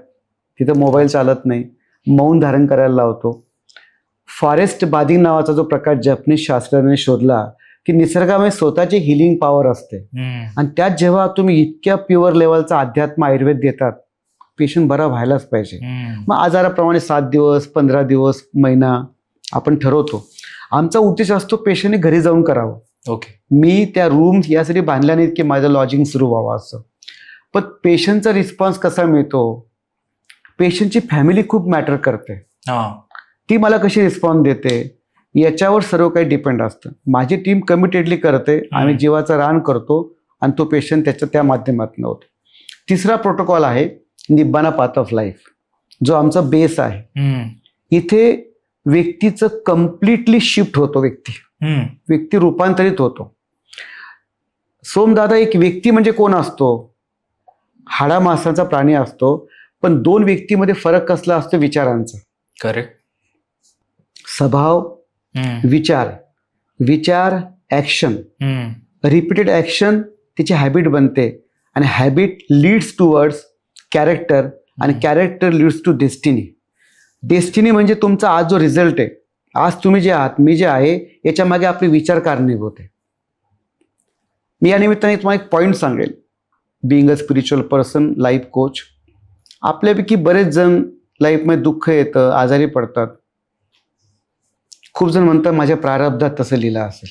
तिथं मोबाईल चालत नाही, मौन धारण करायला लावतो. फॉरेस्ट बाथिंग नावाचा जो प्रकार जपनीज शास्त्रज्ञांनी शोधला की निसर्गामध्ये स्वतःची हिलिंग पॉवर असते आणि त्यात जेव्हा तुम्ही इतक्या प्युअर लेवलचा अध्यात्म आयुर्वेद देतात, पेशंट बरा व्हायलाच पाहिजे. मग आजाराप्रमाणे 7 दिवस 15 दिवस महिना आपण ठरवतो. आमचा उद्देश असतो पेशंटने घरी जाऊन करावं. ओके. मी त्या रूम यासाठी बांधल्या नाहीत की माझं लॉजिंग सुरू व्हावं असं, पण पेशंटचा रिस्पॉन्स कसा मिळतो, पेशंटची फॅमिली खूप मॅटर करते. ती मला कशी रिस्पॉन्स देते याच्यावर सर्व काही डिपेंड असतं. माझी टीम कमिटेडली करते, आम्ही जीवाचं रान करतो आणि तो पेशंट त्या माध्यमातून होतो. तिसरा प्रोटोकॉल आहे निब्बाणा पाथ ऑफ लाईफ, जो आमचा बेस आहे. इथे व्यक्तीचं कम्प्लिटली शिफ्ट होतो, व्यक्ती रूपांतरित होतो. सोमदादा, एक व्यक्ती म्हणजे कोण असतो? हाडा मांसाचा प्राणी असतो, पण 2 व्यक्तीमध्ये फरक कसला असतो? विचारांचा. करेक्ट. स्वभाव, विचार ॲक्शन, रिपीटेड ॲक्शन त्याची हॅबिट बनते आणि हॅबिट लीड्स टुवर्ड्स कॅरेक्टर आणि character leads to destiny. Destiny म्हणजे तुमचा आज जो रिझल्ट आहे, आज तुम्ही जे आहात, मी जे आहे, याच्या मागे आपले विचार कारणीभूत आहे. मी या निमित्ताने तुम्हाला एक पॉईंट सांगेल. Being a spiritual person, life coach, आपल्यापैकी बरेच जण लाईफमध्ये दुःख येतं, आजारी पडतात. खूप जण म्हणतात माझ्या प्रारब्धात तसं लिहिलं असेल.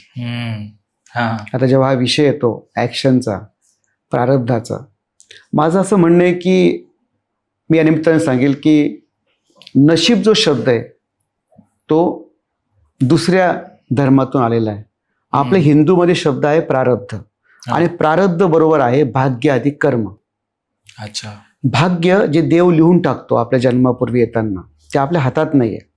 आता जेव्हा हा विषय येतो ॲक्शनचा, प्रारब्धाचा, माझं असं म्हणणं आहे की मी या निमित्ताने सांगेल की नशीब जो शब्द आहे तो दुसऱ्या धर्मातून आलेला आहे. आपल्या हिंदूमध्ये शब्द आहे प्रारब्ध, आणि प्रारब्ध बरोबर आहे भाग्य अधिक कर्म. अच्छा. भाग्य जे देव लिहून टाकतो आपल्या जन्मापूर्वी येताना, ते आपल्या हातात नाही आहे.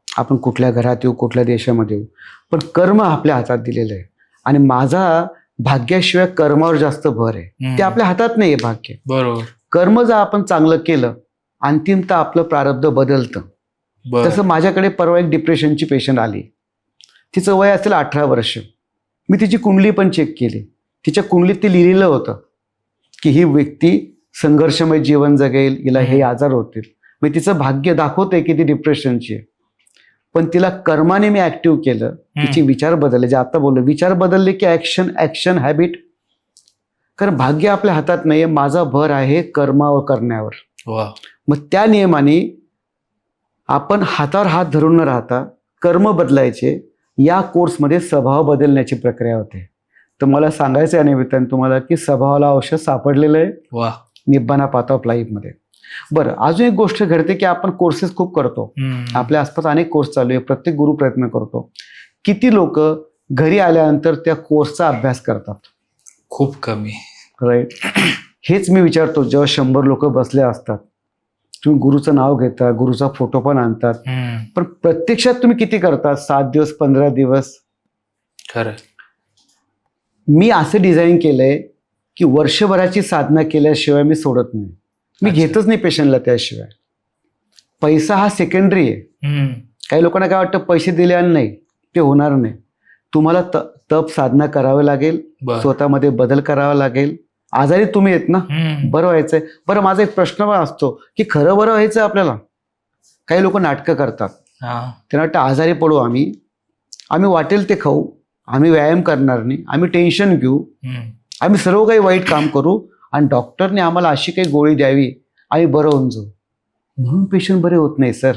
आपण कुठल्या घरात येऊ, कुठल्या देशामध्ये येऊ, पण कर्म आपल्या हातात दिलेलं आहे. आणि माझा भाग्याशिवाय कर्मावर जास्त भर आहे. ते आपल्या हातात नाही आहे भाग्य. बरोबर. कर्म जर आपण चांगलं केलं, अंतिमतः आपलं प्रारब्ध बदलतं. तसं माझ्याकडे परवा एक डिप्रेशनची पेशंट आली. तिचं वय असेल 18 वर्ष. मी तिची कुंडली पण चेक केली. तिच्या कुंडलीत ते लिहिलेलं होतं की ही व्यक्ती संघर्षमय जीवन जगेल, हिला हे आजार होतील. मी तिचं भाग्य दाखवते की ती डिप्रेशनची आहे, पण तिला कर्माने मी ऍक्टिव्ह केलं, तिचे विचार बदलले. जे आता बोललो, विचार बदलले की ऍक्शन हॅबिट. कारण भाग्य आपल्या हातात नाहीये, माझा भर आहे कर्मावर करण्यावर. मग त्या नियमाने आपण हातावर हात धरून न राहता कर्म बदलायचे. या कोर्समध्ये स्वभाव बदलण्याची प्रक्रिया होते. तर मला सांगायचं आहे निमित्ताने तुम्हाला की स्वभावाला औषध सापडलेलं आहे निब्बाणा पाथ ऑफ लाईफ मध्ये. बरं, अजून एक गोष्ट घडते की आपण कोर्सेस खूप करतो. आपल्या आसपास अनेक कोर्स चालू आहे, प्रत्येक गुरु प्रयत्न करतो. किती लोक घरी आल्यानंतर त्या कोर्सचा अभ्यास करतात? खूप कमी. राईट. हेच मी विचारतो जेव्हा 100 लोक बसले असतात तुम्ही गुरुचं नाव घेता, गुरुचा फोटो पण आणतात, पण प्रत्यक्षात तुम्ही किती करता? 7 दिवस, 15 दिवस. खरं. मी असं डिझाईन केलंय की वर्षभराची साधना केल्याशिवाय मी सोडत नाही. मी अच्छा. घेतच नाही पेशंटला त्याशिवाय. पैसा हा सेकंडरी आहे. काही लोकांना काय वाटतं पैसे दिले आणि नाही, ते होणार नाही. तुम्हाला तप साधना करावी लागेल, स्वतःमध्ये बदल करावा लागेल. आजारी तुम्ही येत ना, बरं व्हायचंय. बरं, माझा एक प्रश्न असतो की खरं बरं व्हायचं आपल्याला? काही लोक नाटकं करतात. त्यांना वाटतं आजारी पडू आम्ही वाटेल ते खाऊ, आम्ही व्यायाम करणार नाही, आम्ही टेन्शन घेऊ, आम्ही सर्व काही वाईट काम करू आणि डॉक्टरने आम्हाला अशी काही गोळी द्यावी, आम्ही बरं होऊन जाऊ. म्हणून पेशंट बरे होत नाही सर.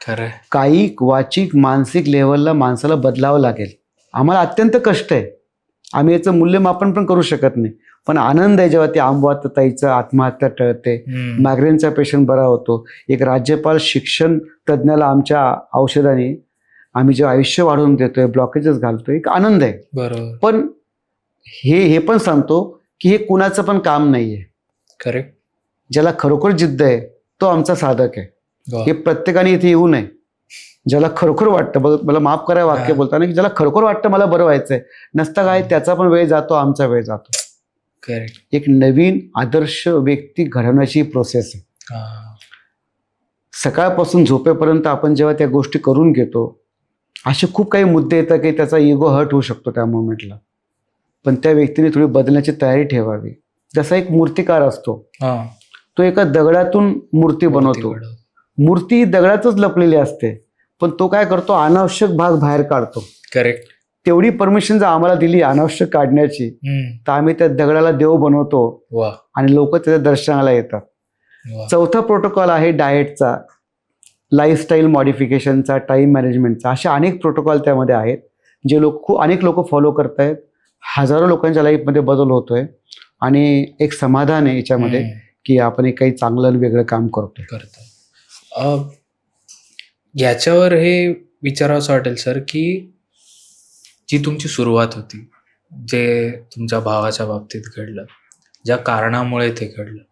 खरं. कायिक, वाचिक, मानसिक लेवलला माणसाला बदलावं लागेल. आम्हाला अत्यंत कष्ट आहे, आम्ही याचं मूल्यमापन पण करू शकत नाही. पण आनंद आहे जेव्हा ते आंबवाताईचं आत्महत्या टळते, मायग्रेनचा पेशंट बरा होतो. एक राज्यपाल शिक्षण तज्ज्ञाला आमच्या औषधाने आम्ही जे आयुष्य वाढवून देतोय, ब्लॉकेजेस घालतोय, एक आनंद आहे. बरोबर. पण हे पण सांगतो की हे कुणाचं पण काम नाहीये. करेक्ट. ज्याला खरोखर जिद्द आहे तो आमचा साधक आहे. हे प्रत्येकाने इथे येऊ नये. ज्याला खरोखर वाटतं, मला माफ करा वाक्य बोलताना, की ज्याला खरोखर वाटतं मला बरं व्हायचंय, नसता काय त्याचा पण वेळ जातो, आमचा वेळ जातो. करेक्ट. एक नवीन आदर्श व्यक्ती घडवण्याची प्रोसेस आहे. सकाळपासून झोपेपर्यंत आपण जेव्हा त्या गोष्टी करून घेतो, असे खूप काही मुद्दे येतात की त्याचा इगो हर्ट होऊ शकतो त्या मोमेंटला. पण त्या व्यक्तीने थोडी बदलण्याची तयारी ठेवावी. जसा एक मूर्तिकार असतो, तो एका दगडातून मूर्ती बनवतो. मूर्ती दगडातच लपलेली असते, पण तो काय करतो, अनावश्यक भाग बाहेर काढतो. करेक्ट. तेवढी परमिशन जर आम्हाला दिली अनावश्यक काढण्याची, तर आम्ही त्या दगडाला देव बनवतो आणि लोक त्याच्या दर्शनाला येतात. चौथा प्रोटोकॉल आहे डाएटचा, लाईफस्टाईल मॉडिफिकेशनचा, टाईम मॅनेजमेंटचा. असे अनेक प्रोटोकॉल त्यामध्ये आहेत जे अनेक लोक फॉलो करतायत. हजारो लोकांच्या लाईफमध्ये बदल होतोय आणि एक समाधान आहे याच्यामध्ये की आपण एक काही चांगलं आणि वेगळं काम करतो. याच्यावर हे विचारावंसं वाटेल सर की जी तुमची सुरुवात होती, जे तुमच्या भावाच्या बाबतीत घडलं, ज्या कारणामुळे ते घडलं,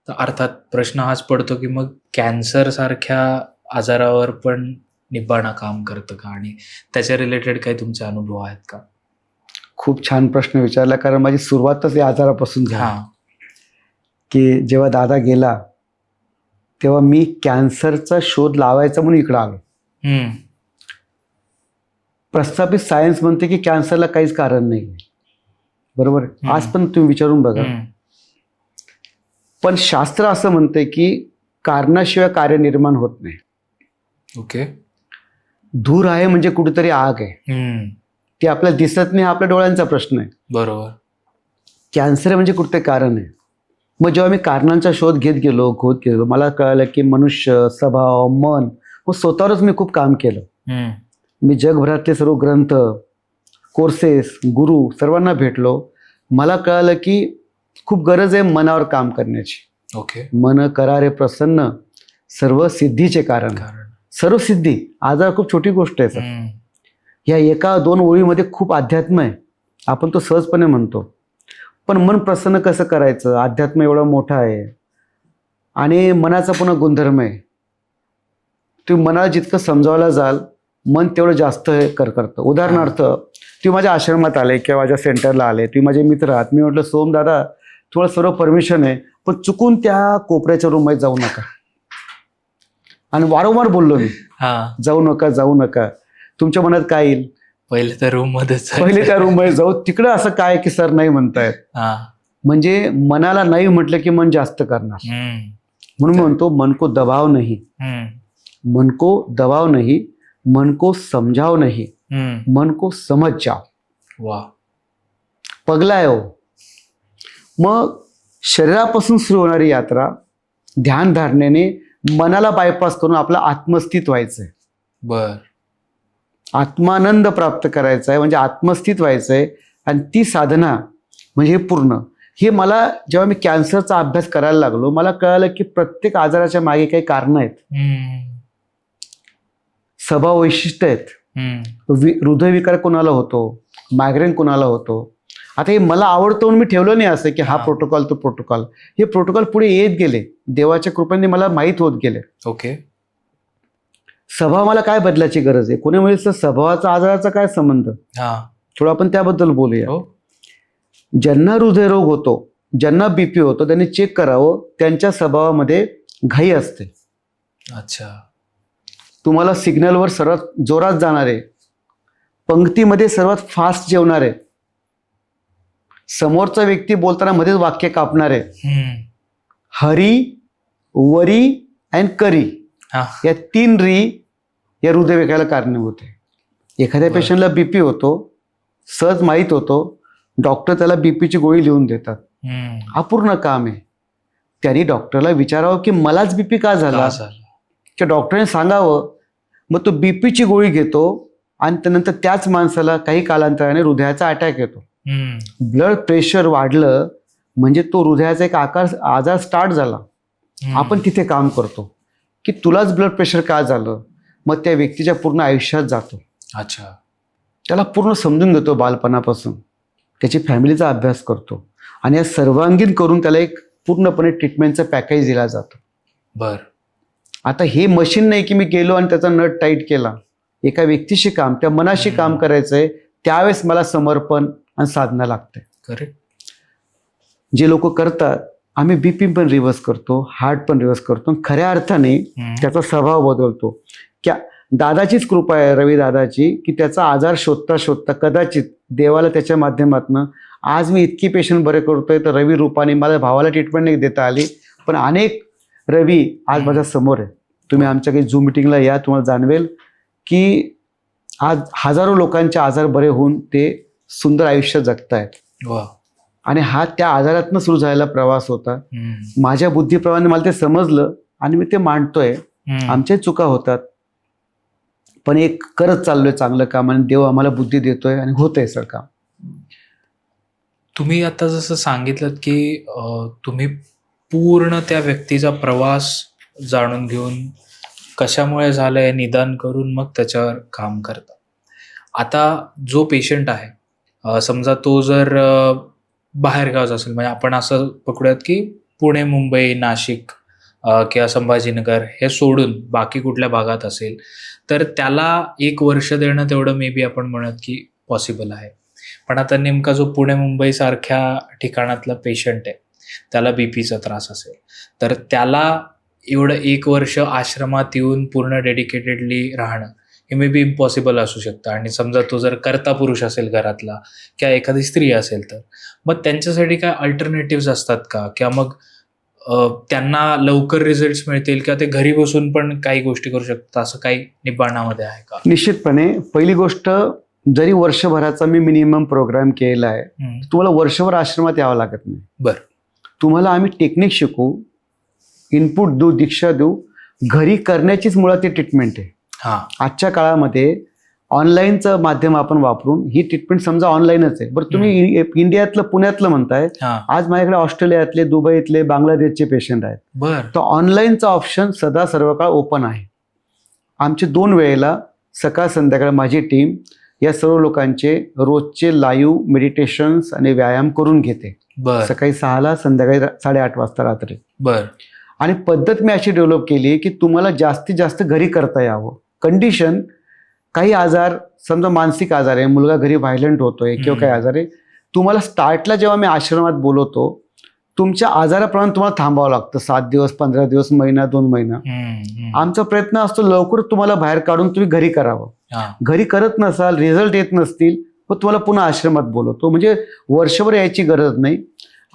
तर अर्थात प्रश्न हाच पडतो की मग कॅन्सर सारख्या आजारावर पण निब्बाणा काम करतं का, आणि त्याच्या रिलेटेड काही तुमचे अनुभव आहेत का? खूप छान प्रश्न विचारला, कारण माझी सुरुवातच या आजारापासून झाली. की जेव्हा दादा गेला तेव्हा मी कॅन्सरचा शोध लावायचा म्हणून इकडं आलो. प्रस्थापित सायन्स म्हणते की कॅन्सरला काहीच कारण नाही, बरोबर. आज पण तुम्ही विचारून बघा. पण शास्त्र असं म्हणते की कारणाशिवाय कार्य निर्माण होत नाही. ओके. धूर आहे म्हणजे कुठेतरी आग आहे, ती आपल्याला दिसत नाही, आपल्या डोळ्यांचा प्रश्न आहे. बरोबर. कॅन्सर म्हणजे कुठे कारण आहे. मग जेव्हा मी कारणांचा शोध घेत गेलो, मला कळलं की मनुष्य, स्वभाव, मन, मग स्वतःवरच मी खूप काम केलं. मी जगभरातले सर्व ग्रंथ, कोर्सेस, गुरु सर्वांना भेटलो. मला कळलं की खूप गरज आहे मनावर काम करण्याची. ओके. मन करा रे प्रसन्न, सर्व सिद्धीचे कारण. सर्व सिद्धी, आजार खूप छोटी गोष्ट आहे सर. या 1-2 ओळीमध्ये खूप अध्यात्म आहे, आपण तो सहजपणे म्हणतो. पण मन प्रसन्न कसं करायचं, अध्यात्म एवढा मोठा आहे आणि मनाचा पुन्हा गुणधर्म आहे. तुम्ही मनाला जितकं समजावला जाल, मन तेवढं जास्त करतं. उदाहरणार्थ, तुम्ही माझ्या आश्रमात आले किंवा माझ्या सेंटरला आले, तुम्ही माझे मित्र आहात. मी म्हटलं सोम दादा तुम्हाला सर्व परमिशन आहे, पण चुकून त्या कोपऱ्याच्या रूममध्ये जाऊ नका. आणि वारंवार बोललो मी, जाऊ नका जाऊ नका. तुमच्या मनात काय येईल, पहिले त्या रूम मध्ये जाऊ, तिकडं असं काय की सर नाही म्हणतायत. म्हणजे मनाला नाही म्हटलं की मन जास्त करणार. म्हणून म्हणतो मन को दबाव नाही, मन को दबाव नहीं, मन को समझाव नहीं, मन को समझ जाओ. वा, पगला आहे हो. मग शरीरापासून सुरू होणारी यात्रा ध्यान धारणेने मनाला बायपास करून आपलं आत्मस्थित व्हायचंय. बर. आत्मानंद प्राप्त करायचा आहे, म्हणजे आत्मस्थित व्हायचंय. आणि ती साधना म्हणजे हे पूर्ण, हे मला जेव्हा मी कॅन्सरचा अभ्यास करायला लागलो, मला कळालं की प्रत्येक आजाराच्या मागे काही कारणं आहेत, स्वभाव वैशिष्ट्य आहेत. हृदयविकार कोणाला होतो, मायग्रेन कोणाला होतो, आता हे मला आवडतं म्हणून मी ठेवलं नाही असं की हा प्रोटोकॉल तो प्रोटोकॉल. हे प्रोटोकॉल पुढे येत गेले, देवाच्या कृपेने मला माहीत होत गेले. ओके. स्वभाव मला काय बदलायची गरज आहे. कोणी म्हणेल स्वभावाचा आजाराचा काय संबंध, थोडं आपण त्याबद्दल बोलूया. ज्यांना हृदयरोग होतो, ज्यांना बीपी होतो, त्यांनी चेक करावं, त्यांच्या स्वभावामध्ये घाई असते. अच्छा. तुम्हाला सिग्नलवर सर्वात जोरात जाणारे, पंक्तीमध्ये सर्वात फास्ट जेवणारे, समोरचा व्यक्ती बोलताना मध्येच वाक्य कापणारे, हरी, वरी अँड करी, या 3 री या हृदयविकाराला कारणीभूत आहे. एखाद्या पेशंटला बीपी होतो, सहज माहीत होतो, डॉक्टर त्याला बीपीची गोळी लिहून देतात. अपूर्ण काम आहे. त्यांनी डॉक्टरला विचारावं की मलाच बीपी का झाला, की डॉक्टरने सांगावं. मग तो बीपीची गोळी घेतो आणि त्यानंतर त्याच माणसाला काही कालांतराने हृदयाचा अटॅक येतो. ब्लड प्रेशर वाढलं म्हणजे तो हृदयाचा एक आजार स्टार्ट झाला. आपण तिथे काम करतो की तुलाच ब्लड प्रेशर का झालं, मग त्या व्यक्तीच्या पूर्ण आयुष्यात जातो. अच्छा. त्याला पूर्ण समजून घेतो बालपणापासून, त्याची फॅमिलीचा अभ्यास करतो आणि या सर्वांगीण करून त्याला एक पूर्णपणे ट्रीटमेंटचं पॅकेज दिला जातं. बर. आता हे मशीन नाही की मी गेलो आणि त्याचा नट टाईट केला. एका व्यक्तीशी काम, त्या मनाशी काम करायचंय, त्यावेळेस मला समर्पण आणि साधना लागते. करेक्ट. जे लोक करतात, आम्ही बीपी पण रिव्हर्स करतो, हार्ट पण रिव्हर्स करतो, खऱ्या अर्थाने त्याचा स्वभाव बदलतो. क्या दादाचीच कृपा आहे, रवी दादाची, की त्याचा आजार शोधता शोधता कदाचित देवाला त्याच्या माध्यमातून आज मी इतकी पेशंट बरे करतोय. तर रवी रूपाने मला भावाला ट्रीटमेंट नाही देता आली, पण अनेक रवी आज माझ्या समोर आहे. तुम्ही आमच्या काही झूम मिटिंगला या, तुम्हाला जाणवेल की आज हजारो लोकांचे आजार बरे होऊन ते सुंदर आयुष्य जगतायत. आणि हा त्या आजारातनं सुरू झालेला प्रवास होता. माझ्या बुद्धिप्रवाहाने मला ते समजलं आणि मी ते मांडतोय. आमच्याही चुका होतात, पण एक करत चाललोय चांगलं काम आणि देव आम्हाला बुद्धी देतोय आणि होतंय सर काम. तुम्ही आता जसं सांगितलं की तुम्ही पूर्ण त्या व्यक्तीचा प्रवास जाणून घेऊन कशामुळे झालंय निदान करून मग त्याच्यावर काम करता. आता जो पेशंट आहे, समजा तो जर बाहेरगावचा असेल, म्हणजे आपण असं पकडूयात की पुणे, मुंबई, नाशिक किंवा संभाजीनगर हे सोडून बाकी कुठल्या भागात असेल, तर त्याला 1 वर्ष देणं तेवढं मे बी आपण म्हणत की पॉसिबल आहे. पण आता नेमका जो पुणे मुंबई सारख्या ठिकाणातला पेशंट आहे, त्याला बीपीचा त्रास असेल, तर त्याला एवढं 1 वर्ष आश्रमात येऊन पूर्ण डेडिकेटेडली राहणं हे मे बी इम्पॉसिबल असू शकतं. आणि समजा तो जर कर्ता पुरुष असेल घरातला किंवा एखादी स्त्री असेल, तर मग त्यांच्यासाठी काय अल्टरनेटिव्ह असतात का, किंवा मग त्यांना लवकर रिझल्ट्स मिळतील किंवा ते घरी बसून पण काही गोष्टी करू शकतात, असं काही निब्बाणामध्ये आहे का? निश्चितपणे. पहिली गोष्ट, जरी वर्षभराचा मी मिनिमम प्रोग्राम केलेला आहे, तुम्हाला वर्षभर आश्रमात यावं लागत नाही. बरं. तुम्हाला आम्ही टेक्निक शिकवू, इनपुट देऊ, दीक्षा देऊ, घरी करण्याचीच मुळात ती ट्रीटमेंट आहे. आजच्या काळामध्ये ऑनलाईनचं माध्यम आपण वापरून ही ट्रीटमेंट समजा ऑनलाईनच आहे. बरं, तुम्ही इंडियातलं पुण्यातलं म्हणताय, आज माझ्याकडे ऑस्ट्रेलियातले, दुबईतले, बांगलादेशचे पेशंट आहेत. तर ऑनलाईनचा ऑप्शन सदा सर्व काळ ओपन आहे. आमचे 2 वेळेला सकाळ संध्याकाळ माझी टीम या सर्व लोकांचे रोजचे लाईव्ह मेडिटेशन्स आणि व्यायाम करून घेते. सकाळी 6ला, संध्याकाळी 8:30 वाजता रात्री. आणि पद्धत मी अशी डेव्हलप केली की तुम्हाला जास्तीत जास्त घरी करता यावं. कंडिशन, काही आजार, समजा मानसिक आजार आहे, मुलगा घरी व्हायलंट होतोय किंवा काही आजार आहे, तुम्हाला स्टार्टला जेव्हा मी आश्रमात बोलवतो, तुमच्या आजाराप्रमाणे तुम्हाला थांबावं लागतं. 7 दिवस, 15 दिवस, महिना, 2 महिना. आमचा प्रयत्न असतो लवकर तुम्हाला बाहेर काढून तुम्ही घरी करावं. घरी करत नसाल, रिझल्ट येत नसतील, मग तुम्हाला पुन्हा आश्रमात बोलवतो. म्हणजे वर्षभर यायची गरज नाही.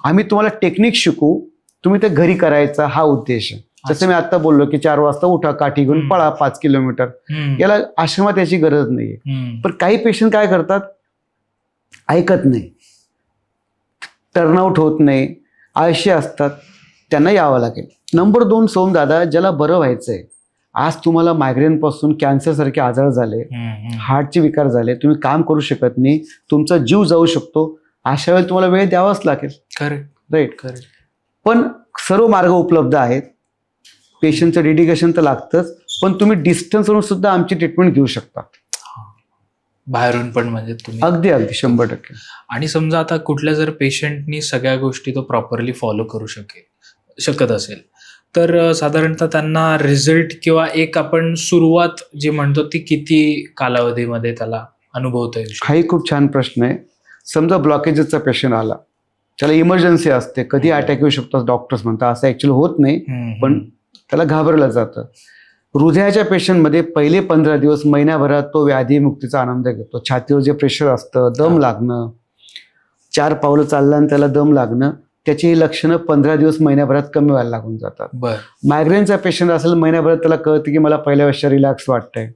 आम्ही तुम्हाला टेक्निक शिकू, तुम्ही ते घरी करायचा हा उद्देश आहे. जसं मी आता बोललो की 4 वाजता उठा, काठी घेऊन पळा 5 किलोमीटर, याला आश्रमात याची गरज नाहीये. पण काही पेशंट काय करतात, ऐकत नाही, टर्नआउट होत नाही, आळशी असतात, त्यांना यावं लागेल. नंबर 2, सोम दादा, ज्याला बरं व्हायचंय, आज तुम्हाला मायग्रेनपासून कॅन्सरसारखे आजार झाले, हार्टचे विकार झाले, तुम्ही काम करू शकत नाही, तुमचा जीव जाऊ शकतो, अशा वेळी तुम्हाला वेळ द्यावाच लागेल. राईट. पण सर्व मार्ग उपलब्ध आहेत. पेशंटचं डेडिकेशन तर लागतंच, पण तुम्ही डिस्टन्सवरून सुद्धा आमची ट्रीटमेंट घेऊ शकता. बाहेरून पण म्हणजे तुम्ही अगदी अगदी 100%. आणि समजा आता कुठल्या जर पेशंटनी सगळ्या गोष्टी तो प्रॉपरली फॉलो करू शकत असेल तर साधारणतः त्यांना रिझल्ट किंवा एक आपण सुरुवात जी म्हणतो ती किती कालावधीमध्ये त्याला अनुभवता येईल? हाही खूप छान प्रश्न आहे. समजा ब्लॉकेजेसचा पेशंट आला, त्याला इमर्जन्सी असते, कधी अटॅक येऊ शकतो डॉक्टर्स म्हणतात, असं ॲक्च्युअली होत नाही, पण त्याला घाबरलं जातं. हृदयाच्या पेशंटमध्ये पहिले 15 दिवस महिन्याभरात तो व्याधीमुक्तीचा आनंद घेतो. छातीवर जे प्रेशर असतं, दम लागणं, 4 पावलं चाललं आणि त्याला दम लागणं, त्याची ही लक्षणं 15 दिवस महिन्याभरात कमी व्हायला लागून जातात. मायग्रेनचा पेशंट असेल, महिन्याभरात त्याला कळतं की मला पहिल्या वर्षी रिलॅक्स वाटतंय.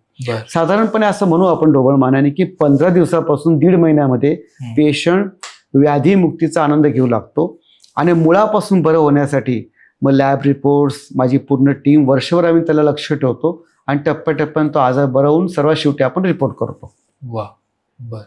साधारणपणे असं म्हणू आपण ढोबळ मानाने की 15 दिवसापासून 1.5 महिन्यामध्ये पेशंट व्याधीमुक्तीचा आनंद घेऊ लागतो. आणि मुळापासून बरं होण्यासाठी मग लॅब रिपोर्ट्स, माझी पूर्ण टीम, वर्षभर आम्ही त्याला लक्ष ठेवतो आणि टप्प्याटप्प्यानं तो आजार बरा होऊन सर्वात शेवटी आपण रिपोर्ट करतो. वा, बर.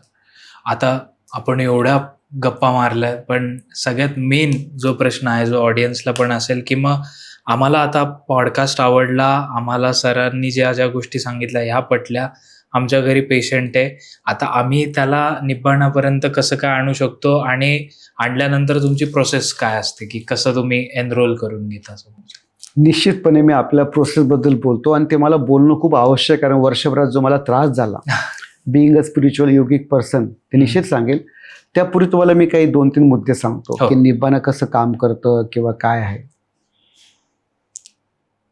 आता आपण एवढ्या गप्पा मारल्या, पण सगळ्यात मेन जो प्रश्न आहे, जो ऑडियन्सला पण असेल की मग आम्हाला आता पॉडकास्ट आवडला, आम्हाला सरांनी ज्या ज्या गोष्टी सांगितल्या ह्या पटल्या, आमच्या घरी पेशंट आहे, आता आम्ही त्याला निब्बाणापर्यंत कसं काय आणू शकतो आणि आणल्यानंतर तुमची प्रोसेस काय असते की कसं तुम्ही एनरोल करून घेता? निश्चितपणे मी आपल्या प्रोसेसबद्दल बोलतो आणि ते मला बोलणं खूप आवश्यक आहे. कारण वर्षभरात जो मला त्रास झाला being a spiritual yogic person, ते निश्चित सांगेल. त्यापूर्वी तुम्हाला मी काही 2-3 मुद्दे सांगतो की निब्बाणा कसं काम करतं किंवा काय आहे.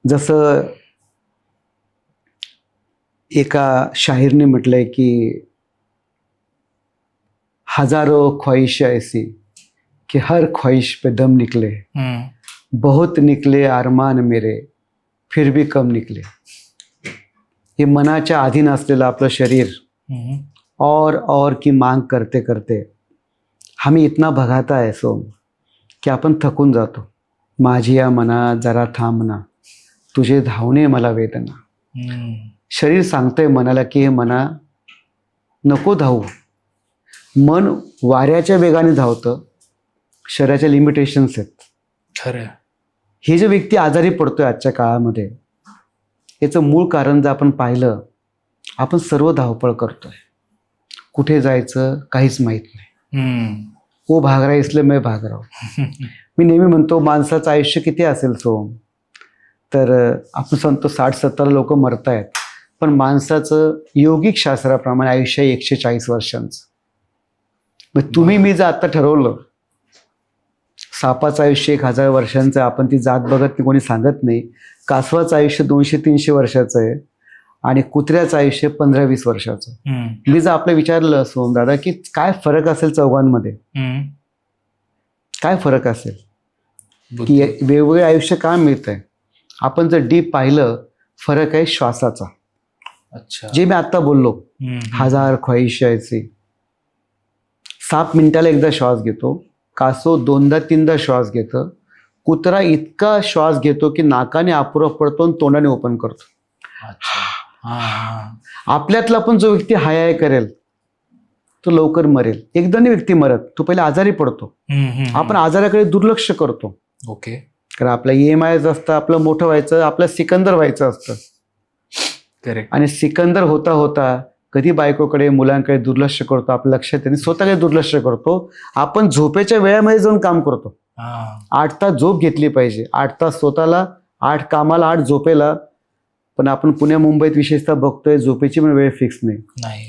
जसं एका शाहीरने म्हटलंय की हजारों ख्वाहिशें ऐसी कि हर ख्वाहिश पे दम निकले, बहुत निकले अरमान मेरे फिर भी कम निकले. हे मनाच्या अधीन असलेलं आपलं शरीर और की मांग करते करते हमें इतना भगाता है सोम की आपण थकून जातो. माझी या मना जरा थांबना, तुझे धावणे मला वेदना. शरीर सांगतंय मनाला की हे मना नको धावू. मन वाऱ्याच्या वेगाने धावतं, शरीराच्या लिमिटेशन्स आहेत. खरं. हे जे व्यक्ती आजारी पडतोय आजच्या काळामध्ये, याचं मूळ कारण जर आपण पाहिलं, आपण सर्व धावपळ करतोय. कुठे जायचं काहीच माहीत नाही. वो भाग रहा इसलिए मैं भाग रहा हूं. मी नेहमी म्हणतो माणसाचं आयुष्य किती असेल सोम, तर आपण सांगतो 60-70 लोक मरतायत, पण माणसाचं योगिक शास्त्राप्रमाणे आयुष्य 140 वर्षांचं. मग तुम्ही मी जर आता ठरवलं सापाचं आयुष्य 1000 वर्षांचं, आपण ती जात बघत नाही, कोणी सांगत नाही. कासवाचं आयुष्य 200-300 वर्षाचं आहे आणि कुत्र्याचं आयुष्य 15-20 वर्षाचं. मी जर आपलं विचारलं सोम दादा की काय फरक असेल चौघांमध्ये, काय फरक असेल की वेगवेगळे आयुष्य का मिळत आहे, आपण जर डीप पाहिलं, फरक आहे श्वासाचा. अच्छा. जे मी आता बोललो, हजार ख्वाहिशें ऐसी. 7 मिनिटाला एकदा श्वास घेतो, कासव 2दा-3दा श्वास घेतं, कुत्रा इतका श्वास घेतो की नाकाने अपुरा पडतो आणि तोंडाने ओपन करतो. आपल्यातला पण जो व्यक्ती हाय करेल तो लवकर मरेल. एकदा नाही व्यक्ती मरत, तो पहिले आजारी पडतो. आपण आजाराकडे दुर्लक्ष करतो. ओके. कारण आपला EMI असतं, आपलं मोठं व्हायचं, आपलं सिकंदर व्हायचं असतं. करेक्ट. आणि सिकंदर होता होता कधी बायकोकडे, मुलांकडे दुर्लक्ष करतो, आपलं लक्षात येते, स्वतःकडे दुर्लक्ष करतो. आपण झोपेच्या वेळामध्ये जाऊन काम करतो. 8 तास झोप घेतली पाहिजे, 8 तास स्वतःला, 8 कामाला, 8 झोपेला. पण आपण पुण्या मुंबईत विशेषतः बघतोय झोपेची पण वेळ फिक्स नाही.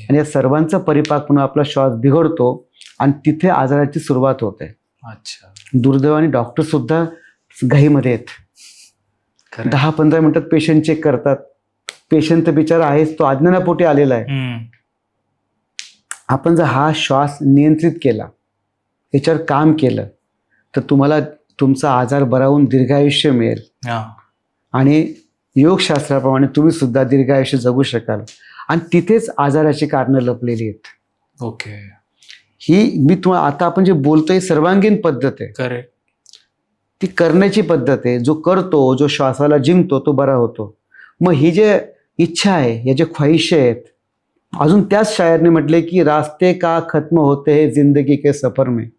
आणि या सर्वांचा परिपाक म्हणून आपला श्वास बिघडतो आणि तिथे आजाराची सुरुवात होते. अच्छा. दुर्दैवाने डॉक्टर सुद्धा घाईमध्ये आहेत. 10-15 मिनिटात पेशंट चेक करतात. पेशंट तर बिचारा आहेच, तो अज्ञानापोटी आलेला आहे. आपण जर हा श्वास नियंत्रित केला, याच्यावर काम केलं, तर तुम्हाला तुमचा आजार बरा होऊन दीर्घायुष्य मिळेल. आणि योगशास्त्राप्रमाणे तुम्ही सुद्धा दीर्घायुष्य जगू शकाल. आणि तिथेच आजाराची कारणं लपलेली आहेत. ओके. ही मी तुम्हाला आता आपण जे बोलतोय सर्वांगीण पद्धत आहे. करेक्ट. ती करण्याची पद्धत आहे. जो करतो, जो श्वासाला जिंकतो, तो बरा होतो. मग ही जे इच्छा आहे, या जे ख्वाहिशे आहेत, अजून त्याच शायरने म्हटले की रास्ते का खत्म होते हैं जिंदगी के सफर में,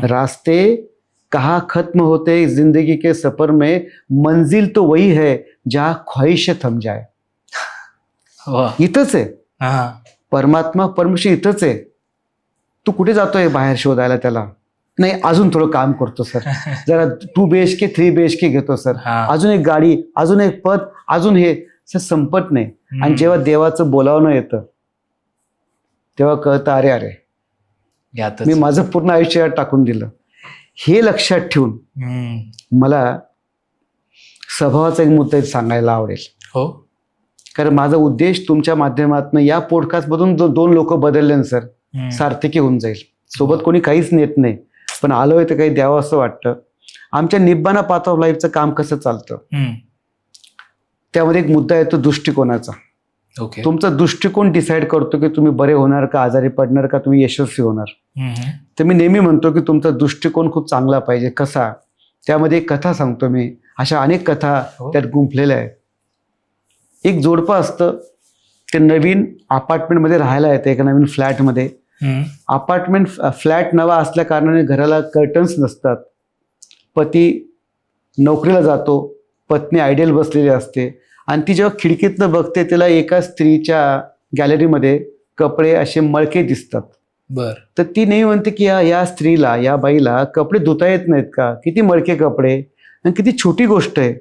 रास्ते कहाँ खत्म होते जिंदगी के सफर में, मंजिल तो वही है जहाँ ख्वाहिशें थम जाए. इथंच आहे. परमात्मा परमेश्वर इथंच आहे, तू कुठे जातोय बाहेर शोधायला त्याला? नाही, अजून थोडं काम करतो सर, जरा 2 BHK 3 BHK घेतो सर, हा. अजून एक गाडी, अजून एक पद, अजून हे सर संपत नाही. आणि जेव्हा देवाचं बोलावणं येतं तेव्हा कळतं, अरे अरे यातच. मी माझं पूर्ण आयुष्य यात टाकून दिलं. हे लक्षात ठेवून मला स्वभावाचा एक मुद्दा सांगायला आवडेल. हो, कारण माझा उद्देश तुमच्या माध्यमातून या पॉडकास्टमधून 2 लोक बदलले ना सर, सार्थकी होऊन जाईल. सोबत कोणी काहीच नेत नाही, पण आलोय तर काही द्यावं असं वाटतं. आमच्या निब्बाना पाथ ऑफ लाईफचं काम कसं चालतं त्यामध्ये एक मुद्दा येतो दृष्टिकोनाचा. ओके. तुमचा दृष्टिकोन डिसाईड करतो की तुम्ही बरे होणार का, आजारी पडणार का, तुम्ही यशस्वी होणार. तर मी नेहमी म्हणतो की तुमचा दृष्टिकोन खूप चांगला पाहिजे. कसा? त्यामध्ये एक कथा सांगतो मी, अशा अनेक कथा त्यात गुंफलेल्या आहेत. एक जोडपं असतं, ते नवीन अपार्टमेंटमध्ये राहायला येतं, एका नवीन फ्लॅटमध्ये. अपार्टमेंट फ्लॅट नवा असल्या कारणाने घराला कर्टन्स नसतात. पती नोकरीला जातो, पत्नी आयडियल बसलेली असते, आणि ती जेव्हा खिडकीतनं बघते तिला एका स्त्रीच्या गॅलरीमध्ये कपडे असे मळके दिसतात. बर. तर ती नेहमी म्हणते की या स्त्रीला, या बाईला कपडे धुता येत नाहीत का? किती मळके कपडे, आणि किती छोटी गोष्ट आहे.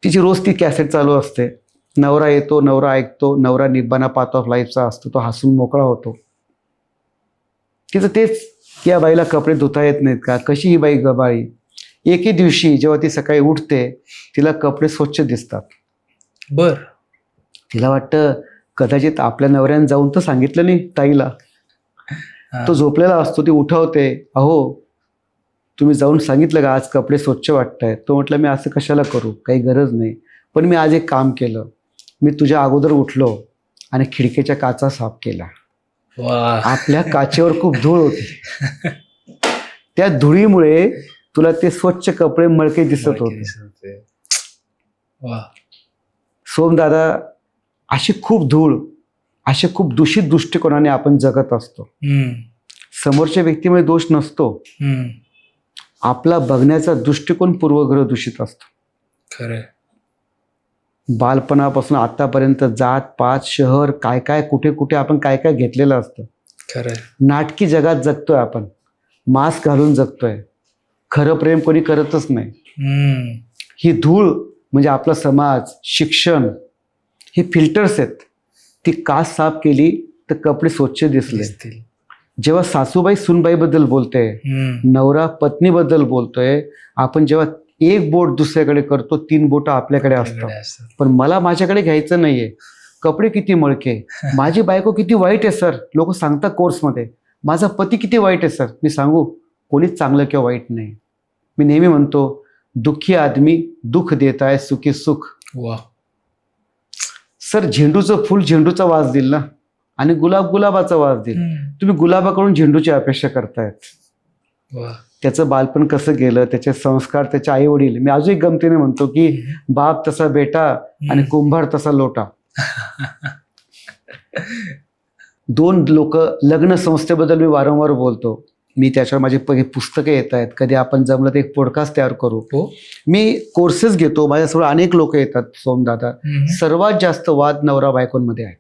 तिची रोज ती कॅसेट चालू असते. नवरा येतो, नवरा ऐकतो, नवरा निब्बाना पाथ ऑफ लाईफचा असतो, तो हसून मोकळा होतो. तिचं तेच की या बाईला कपडे धुता येत नाहीत का? कशी ही बाई गबाळी. एके दिवशी जेव्हा ती सकाळी उठते तिला कपडे स्वच्छ दिसतात. बर. तिला वाटतं कदाचित आपल्या नवऱ्याने जाऊन तर सांगितलं नाही ताईला. तो झोपलेला असतो, ती उठवते, अहो तुम्ही जाऊन सांगितलं का आज कपडे स्वच्छ वाटतायत? तो म्हटलं मी असं कशाला करू, काही गरज नाही, पण मी आज एक काम केलं, मी तुझ्या अगोदर उठलो आणि खिडकीच्या काचा साफ केला. आपल्या काचेवर खूप धूळ होती, त्या धुळीमुळे तुला ते स्वच्छ कपडे मळके दिसत होते. सोमदादा, अशी खूप धूळ, असे खूप दूषित दृष्टिकोनाने आपण जगत असतो. समोरच्या व्यक्तीमध्ये दोष नसतो, आपला बघण्याचा दृष्टिकोन पूर्वग्रह दूषित असतो. खरं. बालपणापासून आतापर्यंत जात पात शहर काय काय कुठे कुठे आपण काय काय घेतलेलं असतं. खरं. नाटकी जगात जगतोय आपण, मास्क घालून जगतोय, खरं प्रेम कोणी करतच नाही. ही धूळ म्हणजे आपला समाज, शिक्षण, हे फिल्टर्स आहेत. ती काच साफ केली तर कपडे स्वच्छ दिसले. जेव्हा सासूबाई सुनबाईबद्दल बोलते, नवरा पत्नीबद्दल बोलतोय, आपण जेव्हा एक बोट दुसऱ्याकडे करतो, 3 बोटं आपल्याकडे असतात. पण मला माझ्याकडे घ्यायचं नाहीये. कपडे किती मळके, माझी बायको किती वाईट आहे सर, लोक सांगतात कोर्समध्ये, माझा पती किती वाईट आहे सर. मी सांगू, कोणीच चांगलं किंवा वाईट नाही. मी नेहमी म्हणतो, दुःखी आदमी दुःख देत आहे, सुखी सुख. वा. सर झेंडूचं फुल झेंडूचा वास देईल ना, आणि गुलाब गुलाबाचा वास देईल. तुम्ही गुलाबाकडून झेंडूची अपेक्षा करतायत. त्याचं बालपण कसं गेलं, त्याचे संस्कार, त्याचे आई वडील. मी अजून एक गमतीने म्हणतो की बाप तसा बेटा आणि कुंभार तसा लोटा. 2 लोक लग्न संस्थेबद्दल मी वारंवार बोलतो. मी त्याच्यावर माझी पुस्तकं येत आहेत. कधी आपण जमलं तर एक पॉडकास्ट तयार करू. मी कोर्सेस घेतो, माझ्यासमोर अनेक लोक येतात. सोमदादा, सर्वात जास्त वाद नवरा बायकोंमध्ये आहेत.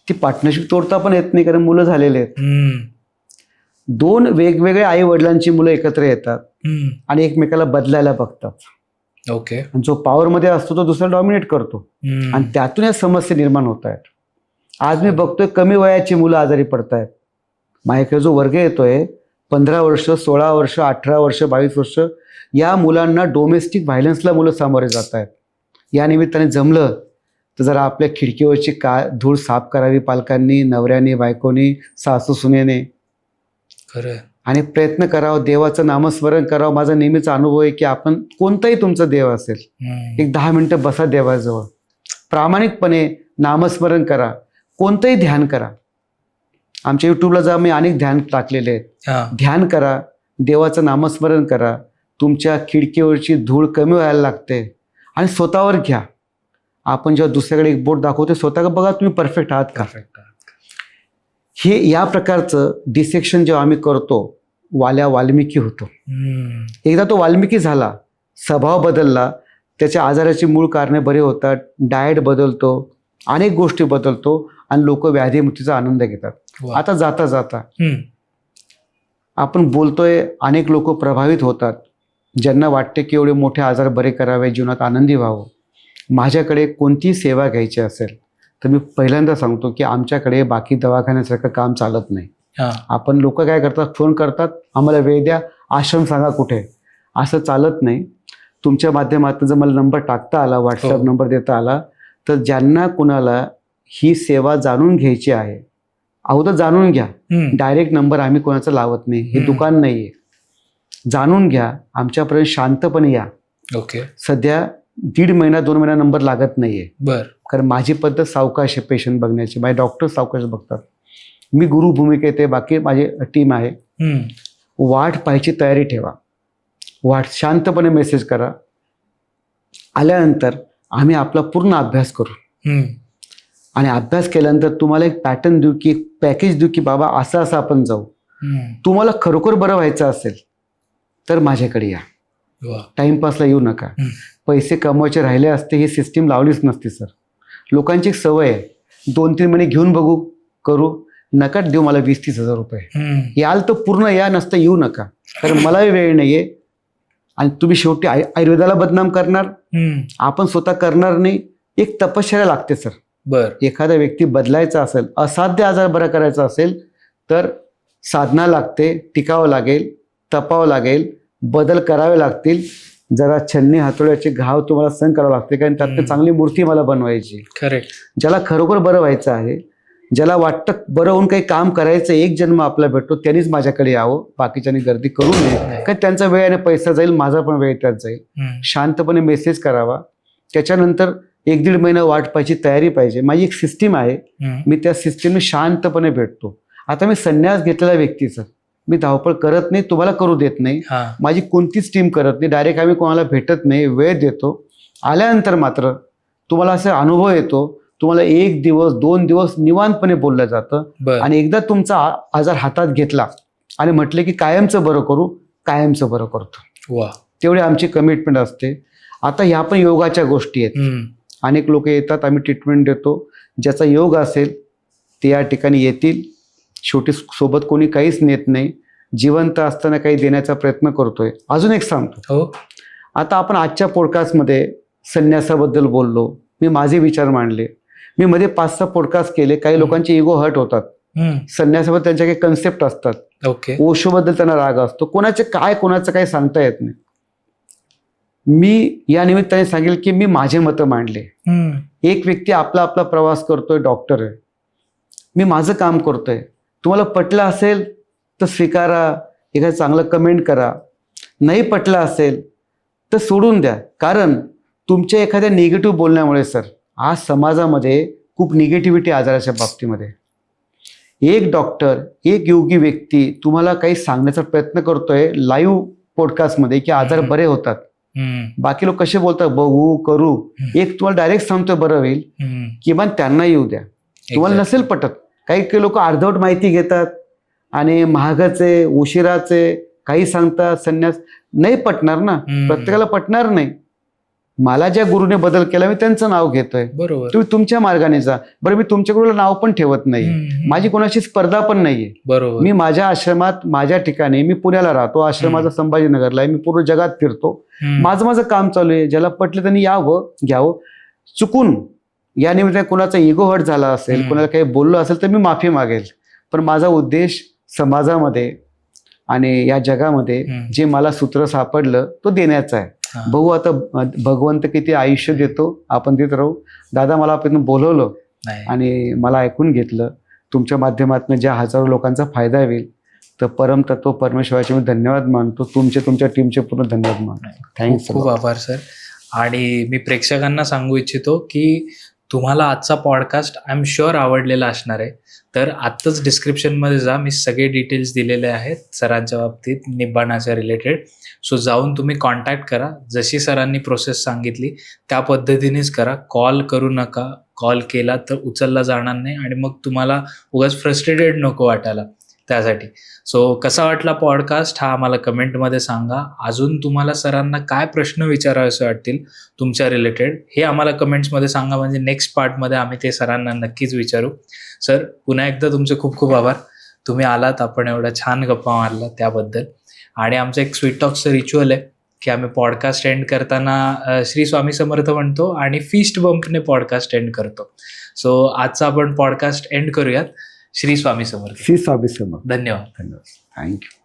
ती पार्टनरशिप तोडता पण येत नाही, कारण मुलं झालेले आहेत. 2 वेगवेगळ्या आई वडिलांची मुलं एकत्र येतात आणि एकमेकाला बदलायला बघतात. ओके. जो पॉवरमध्ये असतो तो दुसरा डॉमिनेट करतो, आणि त्यातून या समस्या निर्माण होत आहेत. आज मी बघतोय कमी वयाची मुलं आजारी पडतायत. माझ्याकडे जो वर्ग येतोय, 15 वर्ष, 16 वर्ष, 18 वर्ष, 22 वर्ष, या मुलांना डोमेस्टिक व्हायलन्सला मुलं सामोरे जात आहेत. या निमित्ताने जमलं तर जरा आपल्या खिडकीवरची धूळ साफ करावी पालकांनी, नवऱ्याने, बायकोनी, सासू सुनेने. खरं. आणि प्रयत्न करावा, देवाचं नामस्मरण करावं. माझा नेहमीचा अनुभव आहे की आपण कोणताही तुमचा देव असेल, एक 10 मिनिटं बसा देवाजवळ, प्रामाणिकपणे नामस्मरण करा, कोणतंही ध्यान करा. आमच्या युट्यूबला जा, मी अनेक ध्यान टाकलेले आहेत. ध्यान करा, देवाचं नामस्मरण करा. तुमच्या खिडकीवरची धूळ कमी व्हायला लागते, आणि स्वतःवर घ्या. आपण जेव्हा दुसऱ्याकडे एक बोट दाखवतो, स्वतः बघा तुम्ही परफेक्ट आहात का. हे या प्रकारचं डिसेक्शन जेव्हा आम्ही करतो, वाल्मिकी होतो. एकदा तो वाल्मिकी झाला, स्वभाव बदलला, त्याच्या आजाराची मूळ कारणे बरे होतात, डाएट बदलतो, अनेक गोष्टी बदलतो आणि लोक व्याधीमुक्तीचा आनंद घेतात. वा. आता जाता जाता हम्म. आपण बोलतोय, अनेक लोक प्रभावित होतात, ज्यांना वाटते की एवढे मोठे आजार बरे करावे, जीवनात आनंदी व्हावं. माझ्याकडे कोणतीही सेवा घ्यायची असेल तर मी पहिल्यांदा सांगतो की आमच्याकडे बाकी दवाखान्यासारखं काम चालत नाही. हा. आपण लोक काय करतात, फोन करतात, आम्हाला वेळ द्या, आश्रम सांगा कुठे. असं चालत नाही. तुमच्या माध्यमातून जर मला नंबर टाकता आला, व्हॉट्सअप हो. नंबर देता आला, तर ज्यांना कुणाला ही सेवा जाणून घ्यायची आहे, अगोदर जाणून घ्या. हम्म. डायरेक्ट नंबर आम्ही कोणाचा लावत नाही, हे हम्म. दुकान नाही आहे. जाणून घ्या, आमच्यापर्यंत शांतपणे या. ओके. सध्या 1.5 महिना 2 महिना नंबर लागत नाही आहे, बर. कारण माझी पद्धत सावकाश आहे पेशंट बघण्याची. माझे डॉक्टर सावकाश बघतात. मी गुरु भूमिकेत आहे, बाकी माझी टीम आहे. हम्म. वाट पाहायची तयारी ठेवा. शांतपणे मेसेज करा. आल्यानंतर आम्ही आपला पूर्ण अभ्यास करू हम्म. आणि अभ्यास केल्यानंतर तुम्हाला एक पॅटर्न देऊ, की एक पॅकेज देऊ, की बाबा असं असं आपण जाऊ. हम्म. तुम्हाला खरोखर बरं व्हायचं असेल तर माझ्याकडे या. वा. टाइमपासला येऊ नका. पैसे कमवायचे राहिले असते ही सिस्टीम लावलीच नसती सर. लोकांची एक सवय आहे, 2-3 महिने घेऊन बघू, करू, नका देऊ मला 20-30 हजार रुपये. हम्म. याल तर पूर्ण या, नसतं येऊ नका, कारण मलाही वेळ नाही आहे. आणि तुम्ही शेवटी आयुर्वेदाला बदनाम करणार, हम्म. आपण स्वतः करणार नाही. एक तपश्चर्या लागते सर. बर. एखादा व्यक्ती बदलायचा असेल, असाध्य आजार बरा करायचा असेल तर साधना लागते, टिकावं लागेल, तपावं लागेल, बदल करावे लागतील. जरा छन्नी हातोड्याचे घाव तुम्हाला सहन करावं लागते, कारण त्यात चांगली मूर्ती मला बनवायची. करेक्ट. ज्याला खरोखर बरं व्हायचं आहे, ज्याला वाटतं बरं होऊन काही काम करायचं, एक जन्म आपला भेटतो, त्यांनीच माझ्याकडे यावं. बाकीच्यांनी गर्दी करू नये, कारण त्यांचा वेळ आणि पैसा जाईल, माझा पण वेळ त्यात जाईल. शांतपणे मेसेज करावा. त्याच्यानंतर 1-1.5 महिना वाट पाहायची तयारी पाहिजे. माझी एक सिस्टीम आहे, मी त्या सिस्टीमने शांतपणे भेटतो. आता मी संन्यास घेतलेला व्यक्तीचं, मी धावपळ करत नाही, तुम्हाला करू देत नाही. माझी कोणतीच टीम करत नाही. डायरेक्ट आम्ही कोणाला भेटत नाही, वेळ देतो. आल्यानंतर मात्र तुम्हाला असा अनुभव येतो, तुम्हाला 1 दिवस 2 दिवस निवांतपणे बोललं जातं. आणि एकदा तुमचा आजार हातात घेतला आणि म्हटले की कायमचं बरं करू, कायमचं बरं करतो. वा. तेवढी आमची कमिटमेंट असते. आता ह्या पण योगाच्या गोष्टी आहेत. अनेक लोक येतात, आम्ही ट्रीटमेंट देतो. ज्याचा योग असेल ते या ठिकाणी येतील. शेवटी सोबत कोणी काहीच नेत नाही. जिवंत असताना काही देण्याचा प्रयत्न करतोय. अजून एक सांगतो, आता आपण आजच्या पॉडकास्टमध्ये संन्यासाबद्दल बोललो, मी माझे विचार मांडले. मी मध्ये 5-6 पॉडकास्ट केले. काही लोकांचे इगो हर्ट होतात. संन्यासाबद्दल त्यांच्या काही कन्सेप्ट असतात. ओके. ओशोबद्दल त्यांना राग असतो. कोणाचं काय सांगता येत नाही. मी या निमित्ताने सांगेल की मी माझे मतं मांडले. एक व्यक्ती आपला प्रवास करतोय, डॉक्टर आहे, मी माझं काम करतोय. तुम्हाला पटलं असेल तर स्वीकारा, एखादं चांगलं कमेंट करा. नाही पटलं असेल तर सोडून द्या. कारण तुमच्या एखाद्या निगेटिव्ह बोलण्यामुळे सर आज समाजामध्ये खूप निगेटिव्हिटी आजाराच्या बाबतीमध्ये. एक डॉक्टर, एक योगी व्यक्ती तुम्हाला काही सांगण्याचा प्रयत्न करतोय लाईव्ह पॉडकास्टमध्ये की आजार बरे होतात. बाकी लोक कसे बोलतात, बघू करू. एक तुम्हाला डायरेक्ट सांगतोय बरं होईल, किमान त्यांना येऊ द्या. तुम्हाला नसेल पटत, काही लोक अर्धवट माहिती घेतात आणि महागाचे, उशिराचे काही सांगतात. संन्यास नाही पटणार ना, प्रत्येकाला पटणार नाही. मला ज्या गुरुने बदल केला मी त्यांचं नाव घेतोय. बरोबर. तुम्ही तुमच्या मार्गाने जा. बरं, मी तुमच्या गुरुला नाव पण ठेवत नाही. माझी कोणाशी स्पर्धा पण नाहीये. बरोबर. मी माझ्या आश्रमात, माझ्या ठिकाणी, मी पुण्याला राहतो, आश्रम माझा संभाजीनगरला आहे, मी पूर्ण जगात फिरतो. माझं काम चालू आहे. ज्याला पटलं त्यांनी यावं, घ्यावं. चुकून या निमित्ताने कोणाचा इगो हर्ट झाला असेल, कोणाला काही बोललो असेल तर मी माफी मागेल. पण माझा उद्देश समाजामध्ये आणि या जगामध्ये जे मला सूत्र सापडलं तो देण्याचा आहे. बघू आता भगवंत किती आयुष्य देतो, आपण देत राहू. दादा, मला आपण बोलवलं आणि मला ऐकून घेतलं. तुमच्या माध्यमातून ज्या हजारो लोकांचा फायदा होईल तर परमतत्व परमेश्वराचे मी धन्यवाद मानतो. तुमच्या टीमचे पूर्ण धन्यवाद मानतो. थँक्यू. खूप आभार सर. आणि मी प्रेक्षकांना सांगू इच्छितो की तुम्हाला आजचा पॉडकास्ट आय एम शुअर आवडलेला असणार आहे. तर आत्ताच डिस्क्रिप्शनमध्ये जा, मी सगळे डिटेल्स दिलेले आहेत सरांच्या बाबतीत निब्बाणाच्या रिलेटेड. सो जाऊन तुम्ही कॉन्टॅक्ट करा. जशी सरांनी प्रोसेस सांगितली त्या पद्धतीनेच करा. कॉल करू नका. कॉल केला तर उचलला जाणार नाही आणि मग तुम्हाला उगाच फ्रस्ट्रेटेड नको वाटायला. त्यासाठी. सो कसा वाटला पॉडकास्ट हा आम्हाला कमेंटमध्ये सांगा. अजून तुम्हाला सरांना काय प्रश्न विचारावेसे वाटतील तुमच्या रिलेटेड हे आम्हाला कमेंट्समध्ये सांगा, म्हणजे नेक्स्ट पार्टमध्ये आम्ही ते सरांना नक्कीच विचारू. सर पुन्हा एकदा तुमचे खूप खूप आभार. तुम्ही आलात, आपण एवढा छान गप्पा मारला त्याबद्दल. आणि आमचं एक स्वीट टॉक्सचं रिच्युअल आहे की आम्ही पॉडकास्ट एंड करताना श्री स्वामी समर्थ म्हणतो आणि फिस्ट बंपने पॉडकास्ट एंड करतो. सो आजचा आपण पॉडकास्ट एंड करूयात. श्री स्वामी समर्थ. श्री स्वामी समर्थ. धन्यवाद. धन्यवाद. थँक्यू.